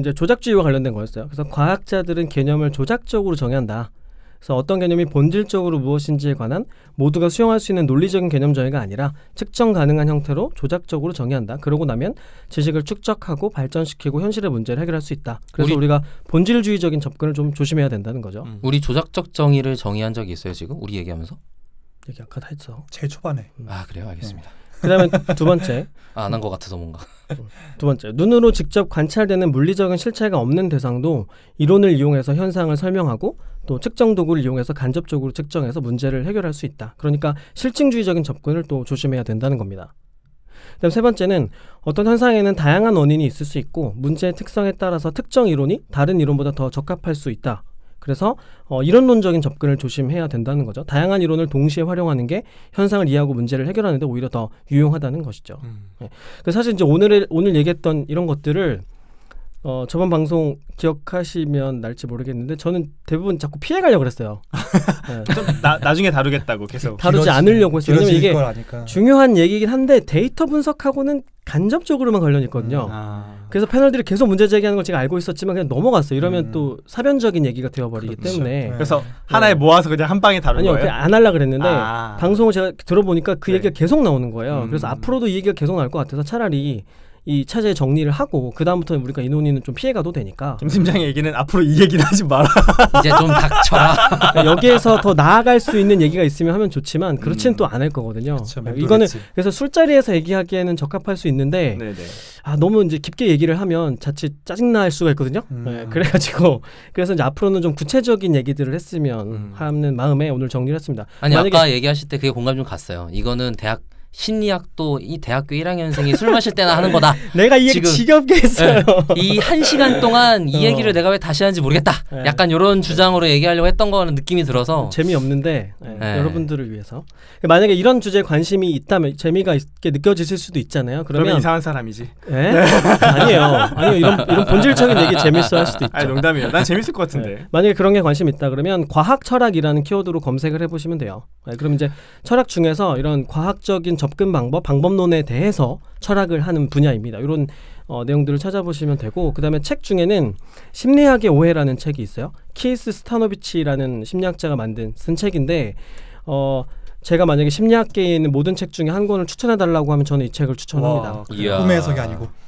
이제 조작주의와 관련된 거였어요. 그래서 과학자들은 개념을 조작적으로 정의한다. 그래서 어떤 개념이 본질적으로 무엇인지에 관한 모두가 수용할 수 있는 논리적인 개념 정의가 아니라 측정 가능한 형태로 조작적으로 정의한다. 그러고 나면 지식을 축적하고 발전시키고 현실의 문제를 해결할 수 있다. 그래서 우리가 본질주의적인 접근을 좀 조심해야 된다는 거죠. 우리 조작적 정의를 정의한 적이 있어요 지금? 우리 얘기하면서? 얘기 아까 다 했어. 제일 초반에. 그래요? 알겠습니다. 그다음에 두 번째. 안 한 것 같아서 뭔가. 두 번째. 눈으로 직접 관찰되는 물리적인 실체가 없는 대상도 이론을 이용해서 현상을 설명하고 또 측정 도구를 이용해서 간접적으로 측정해서 문제를 해결할 수 있다. 그러니까 실증주의적인 접근을 또 조심해야 된다는 겁니다. 그다음 세 번째는 어떤 현상에는 다양한 원인이 있을 수 있고 문제의 특성에 따라서 특정 이론이 다른 이론보다 더 적합할 수 있다. 그래서 이론론적인 접근을 조심해야 된다는 거죠. 다양한 이론을 동시에 활용하는 게 현상을 이해하고 문제를 해결하는 데 오히려 더 유용하다는 것이죠. 네. 사실 이제 오늘 얘기했던 이런 것들을 저번 방송 기억하시면 날지 모르겠는데 저는 대부분 자꾸 피해가려고 그랬어요. 네. 좀 나중에 다루겠다고 계속. 다루지 않으려고 했어요. 왜냐면 이게 중요한 얘기긴 한데 데이터 분석하고는 간접적으로만 관련이 있거든요. 그래서 패널들이 계속 문제 제기하는 걸 제가 알고 있었지만 그냥 넘어갔어요. 이러면 또 사변적인 얘기가 되어버리기 때문에. 그래서 하나에 모아서 그냥 한 방에 다룬 거예요? 아니요. 안 하려고 그랬는데 방송을 제가 들어보니까 그 얘기가 계속 나오는 거예요. 그래서 앞으로도 이 얘기가 계속 나올 것 같아서 차라리 이 차제에 정리를 하고 그 다음부터는 우리가 이 논의는 좀 피해가도 되니까. 김 팀장의 얘기는 앞으로 이 얘기는 하지 마라. 이제 좀 닥쳐라. 여기에서 더 나아갈 수 있는 얘기가 있으면 하면 좋지만 그렇지는 또 안 할 거거든요. 그쵸, 이거는 그래서 술자리에서 얘기하기에는 적합할 수 있는데 너무 이제 깊게 얘기를 하면 자칫 짜증날 수가 있거든요. 네, 그래가지고 그래서 이제 앞으로는 좀 구체적인 얘기들을 했으면 하는 마음에 오늘 정리를 했습니다. 아니 아까 얘기하실 때 그게 공감 좀 갔어요. 이거는 대학 심리학도 이 대학교 1학년생이 술 마실 때나 하는 거다. 내가 이 얘기 지겹게 했어요. 이 1시간 동안 이 얘기를 내가 왜 다시 하는지 모르겠다. 약간 이런 주장으로 얘기하려고 했던 거는 느낌이 들어서 재미없는데 여러분들을 위해서 만약에 이런 주제에 관심이 있다면 재미가 있게 느껴지실 수도 있잖아요. 그러면 이상한 사람이지. 아니에요. 이런 본질적인 얘기 재밌어 할 수도 있죠. 아니 농담이에요. 난 재밌을 것 같은데. 만약에 그런 게 관심 있다 그러면 과학 철학이라는 키워드로 검색을 해보시면 돼요. 그럼 이제 철학 중에서 이런 과학적인 접근 방법론에 대해서 철학을 하는 분야입니다. 이런 내용들을 찾아보시면 되고 그다음에 책 중에는 심리학의 오해라는 책이 있어요. 키스 스타노비치라는 심리학자가 쓴 책인데 제가 만약에 심리학계에 있는 모든 책 중에 한 권을 추천해달라고 하면 저는 이 책을 추천합니다. 꿈의 해석이 아니고.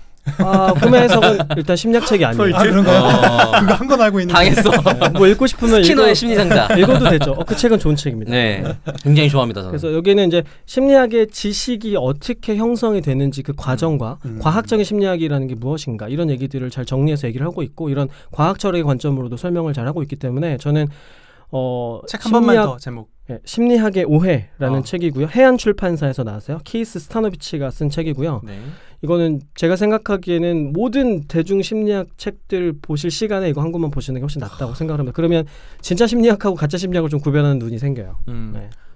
꿈의 해석은 일단 심리학책이 아니에요. 그런가요? 그거 한 건 알고 있는데. 당했어. 뭐 읽고 싶으면 스키너의 심리상자 읽어도 되죠. 그 책은 좋은 책입니다. 네, 굉장히 좋아합니다. 저는. 그래서 여기는 이제 심리학의 지식이 어떻게 형성이 되는지 그 과정과 과학적인 심리학이라는 게 무엇인가 이런 얘기들을 잘 정리해서 얘기를 하고 있고 이런 과학 철학의 관점으로도 설명을 잘 하고 있기 때문에 저는 책 한 번만 더 제목. 심리학의 오해라는 책이고요. 해안 출판사에서 나왔어요. 키스 스타노비치가 쓴 책이고요. 이거는 제가 생각하기에는 모든 대중 심리학 책들 보실 시간에 이거 한 권만 보시는 게 훨씬 낫다고 생각을 합니다. 그러면 진짜 심리학하고 가짜 심리학을 좀 구별하는 눈이 생겨요.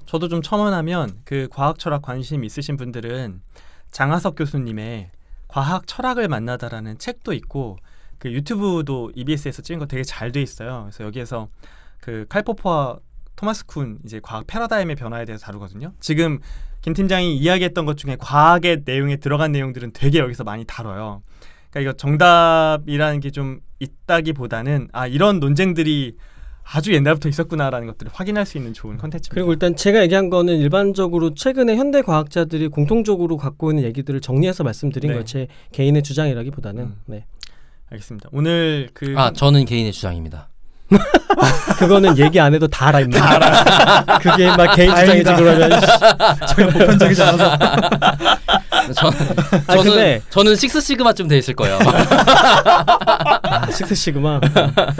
저도 좀 첨언하면 그 과학 철학 관심 있으신 분들은 장하석 교수님의 과학 철학을 만나다라는 책도 있고 그 유튜브도 EBS에서 찍은 거 되게 잘 돼 있어요. 그래서 여기에서 그 칼 포퍼와 토마스 쿤 이제 과학 패러다임의 변화에 대해서 다루거든요. 지금 김 팀장이 이야기했던 것 중에 과학의 내용에 들어간 내용들은 되게 여기서 많이 다뤄요. 그러니까 이거 정답이라는 게 좀 있다기보다는 이런 논쟁들이 아주 옛날부터 있었구나라는 것들을 확인할 수 있는 좋은 컨텐츠입니다. 그리고 일단 제가 얘기한 거는 일반적으로 최근에 현대 과학자들이 공통적으로 갖고 있는 얘기들을 정리해서 말씀드린 거예요. 제 개인의 주장이라기보다는. 알겠습니다. 오늘 저는 개인의 주장입니다. 그거는 얘기 안 해도 다 알아 임마. 그게 막 개인 주장이지 그러면 저희가 보편적이지 않아서. 저는 식스 시그마쯤 돼 있을 거예요. 식스 시그마.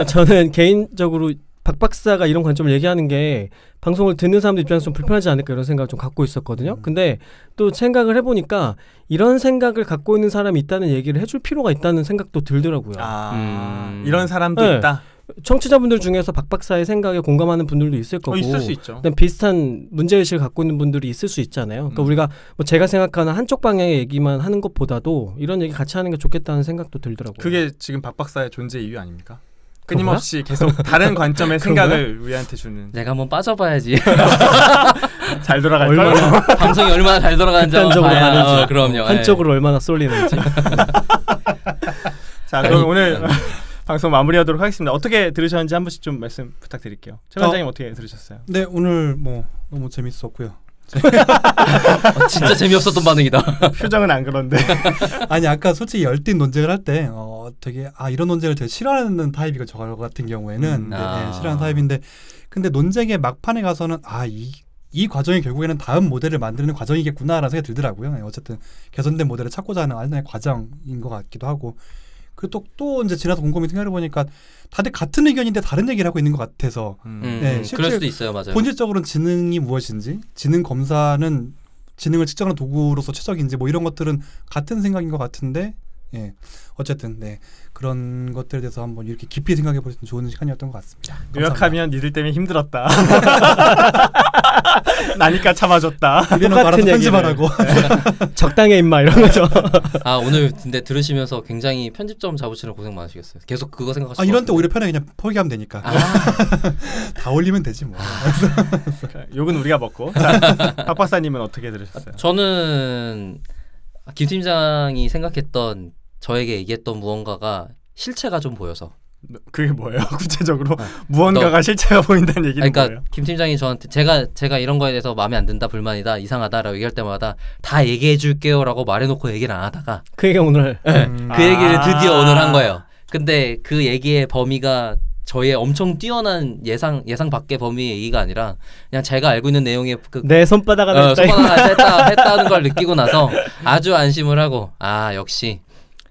저는 개인적으로 박 박사가 이런 관점을 얘기하는 게 방송을 듣는 사람들 입장에서 좀 불편하지 않을까 이런 생각을 좀 갖고 있었거든요. 근데 또 생각을 해보니까 이런 생각을 갖고 있는 사람이 있다는 얘기를 해줄 필요가 있다는 생각도 들더라고요. 이런 사람도 있다. 청취자분들 중에서 박 박사의 생각에 공감하는 분들도 있을 거고 있을 수 있죠. 비슷한 문제의식을 갖고 있는 분들이 있을 수 있잖아요. 그러니까 우리가 뭐 제가 생각하는 한쪽 방향의 얘기만 하는 것보다도 이런 얘기 같이 하는 게 좋겠다는 생각도 들더라고요. 그게 지금 박 박사의 존재 이유 아닙니까? 끊임없이 계속 다른 관점의 생각을 우리한테 주는. 내가 한번 빠져봐야지. 잘 돌아갈까요? 방송이 얼마나 잘 돌아가는지 극단적으로 가는지 그럼요. 한쪽으로 얼마나 쏠리는지. 자 그럼 오늘 방송 마무리하도록 하겠습니다. 어떻게 들으셨는지 한 번씩 좀 말씀 부탁드릴게요. 최 원장님 어떻게 들으셨어요? 네 오늘 뭐 너무 재밌었고요. 진짜 재미없었던 반응이다. 표정은 안 그런데. 아니 아까 솔직히 열띤 논쟁을 할 때 되게 이런 논쟁을 되게 싫어하는 타입이고 저 같은 경우에는 싫어하는 타입인데 근데 논쟁의 막판에 가서는 이 과정이 결국에는 다음 모델을 만드는 과정이겠구나라는 생각이 들더라고요. 어쨌든 개선된 모델을 찾고자 하는 하나의 과정인 것 같기도 하고 그리고 또 이제 지나서 곰곰이 생각해 보니까 다들 같은 의견인데 다른 얘기를 하고 있는 것 같아서 실제 그럴 수도 있어요. 맞아요. 본질적으로는 지능이 무엇인지 지능 검사는 지능을 측정하는 도구로서 최적인지 뭐 이런 것들은 같은 생각인 것 같은데 어쨌든 그런 것들에 대해서 한번 이렇게 깊이 생각해 볼 수 있는 좋은 시간이었던 것 같습니다. 요약하면 니들 때문에 힘들었다. 나니까 참아줬다. 이래놓고 알아서 편집하라고. 적당해 임마 이런 거죠. 오늘 근데 들으시면서 굉장히 편집점 잡으시는 고생 많으시겠어요. 계속 그거 생각하시고 이런 때 오히려 편하게 그냥 포기하면 되니까. 다 올리면 되지 뭐. 욕은 우리가 먹고. 자, 박 박사님은 어떻게 들으셨어요? 저는 김 팀장이 생각했던 저에게 얘기했던 무언가가 실체가 좀 보여서 그게 뭐예요? 구체적으로 무언가가 실체가 보인다는 얘기는 그러니까 뭐예요? 김 팀장이 저한테 제가 이런 거에 대해서 마음에 안 든다, 불만이다, 이상하다라고 얘기할 때마다 다 얘기해 줄게요라고 말해놓고 얘기를 안 하다가 그 얘기가 오늘 그 얘기를 드디어 오늘 한 거예요. 근데 그 얘기의 범위가 저의 엄청 뛰어난 예상 밖의 범위의 얘기가 아니라 그냥 제가 알고 있는 내용의 내 손바닥 하나 했다는 걸 느끼고 나서 아주 안심을 하고 역시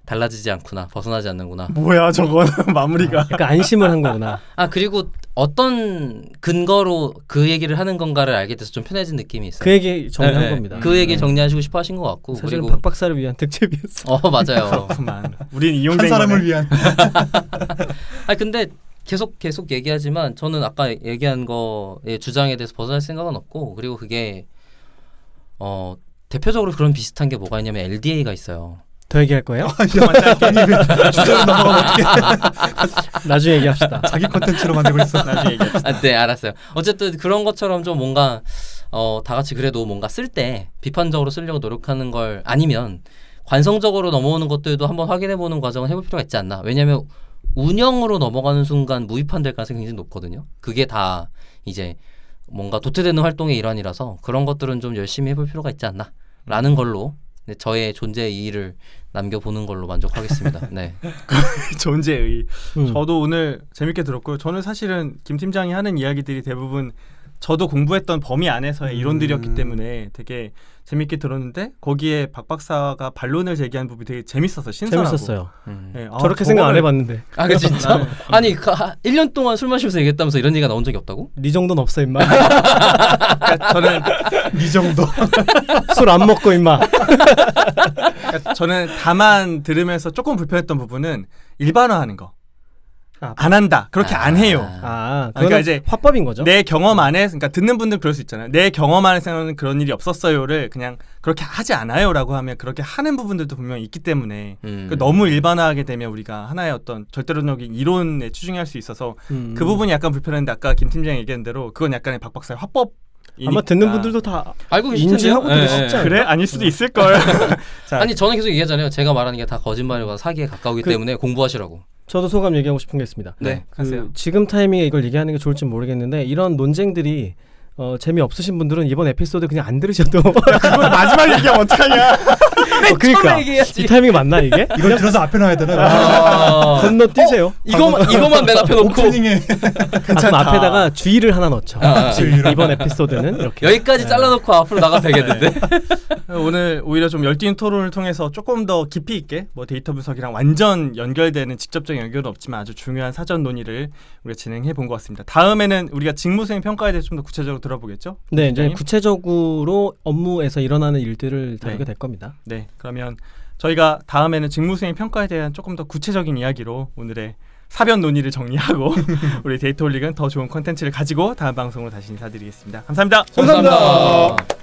달라지지 않구나, 벗어나지 않는구나. 뭐야 저거는 마무리가. 약간 안심을 한 거구나. 그리고 어떤 근거로 그 얘기를 하는 건가를 알게 돼서 좀 편해진 느낌이 있어요. 그 얘기 정리한 겁니다. 그 얘기 정리하시고 싶어 하신 것 같고. 사실은 그리고 박 박사를 위한 특집이었어. 맞아요. 그렇구만. 우린 이용된 한 사람을 거네. 위한. 근데 계속 얘기하지만 저는 아까 얘기한 거의 주장에 대해서 벗어날 생각은 없고, 그리고 그게 대표적으로 그런 비슷한 게 뭐가 있냐면 LDA가 있어요. 더 얘기할 거예요? 주제로 넘어가면 어떡해. 나중에 얘기합시다. 자기 콘텐츠로 만들고 있어. 나중에 얘기합시다. 네, 알았어요. 어쨌든 그런 것처럼 좀 뭔가 다 같이 그래도 뭔가 쓸 때 비판적으로 쓰려고 노력하는 걸 아니면 관성적으로 넘어오는 것들도 한번 확인해보는 과정을 해볼 필요가 있지 않나. 왜냐하면 운영으로 넘어가는 순간 무비판될 가능성이 굉장히 높거든요. 그게 다 이제 뭔가 도태되는 활동의 일환이라서 그런 것들은 좀 열심히 해볼 필요가 있지 않나 라는 걸로 저의 존재의 이의를 남겨보는 걸로 만족하겠습니다. 네. 존재의 의. 저도 오늘 재밌게 들었고요. 저는 사실은 김 팀장이 하는 이야기들이 대부분 저도 공부했던 범위 안에서의 이론들이었기 때문에 되게 재밌게 들었는데 거기에 박 박사가 반론을 제기한 부분이 되게 재밌어서 신선하고 재밌었어요. 네, 저렇게 생각 안 해봤는데. 그 진짜? 아니 1년 동안 술 마시면서 얘기했다면서 이런 얘기가 나온 적이 없다고? 네 정도는 없어 임마. 그러니까 저는 이 정도. 술 안 먹고 임마. 그러니까 저는 다만 들으면서 조금 불편했던 부분은 일반화하는 거. 안 한다. 그렇게 안 해요. 그러니까 이제 화법인 거죠. 내 경험 안에, 그러니까 듣는 분들 그럴 수 있잖아요. 내 경험 안에서는 그런 일이 없었어요를 그냥 그렇게 하지 않아요라고 하면 그렇게 하는 부분들도 분명히 있기 때문에 너무 일반화하게 되면 우리가 하나의 어떤 절대론적인 이론에 추중할 수 있어서 그 부분이 약간 불편했는데 아까 김 팀장이 얘기한 대로 그건 약간의 박 박사의 화법. 아마 듣는 분들도 다 알고 인지하고 들으시지 않아요? 그래? 아닐 수도 있을 걸. 아니 저는 계속 얘기하잖아요. 제가 말하는 게 다 거짓말이고 사기에 가까우기 때문에 공부하시라고. 저도 소감 얘기하고 싶은 게 있습니다. 네, 지금 타이밍에 이걸 얘기하는 게 좋을지 모르겠는데 이런 논쟁들이 재미없으신 분들은 이번 에피소드 그냥 안 들으셔도 그걸 마지막 얘기하면 어떡하냐. 그러니까 이 타이밍이 맞나 이게? 이걸 들어서 앞에 놔야 되나? 건너뛰세요. 이거만 맨 앞에 놓고 오프닝에 그럼 앞에다가 주의를 하나 넣죠. 이번 에피소드는 이렇게 여기까지 잘라놓고 앞으로 나가면 되겠는데. 오늘 오히려 좀 열띤 토론을 통해서 조금 더 깊이 있게 뭐 데이터 분석이랑 완전 연결되는 직접적인 연결은 없지만 아주 중요한 사전 논의를 우리가 진행해 본 것 같습니다. 다음에는 우리가 직무수행 평가에 대해서 좀 더 구체적으로 들어보겠죠? 네, 이제 구체적으로 업무에서 일어나는 일들을 다루게 될 겁니다. 네, 그러면 저희가 다음에는 직무수행 평가에 대한 조금 더 구체적인 이야기로 오늘의 사변 논의를 정리하고 우리 데이터홀릭은 더 좋은 콘텐츠를 가지고 다음 방송으로 다시 인사드리겠습니다. 감사합니다. 감사합니다.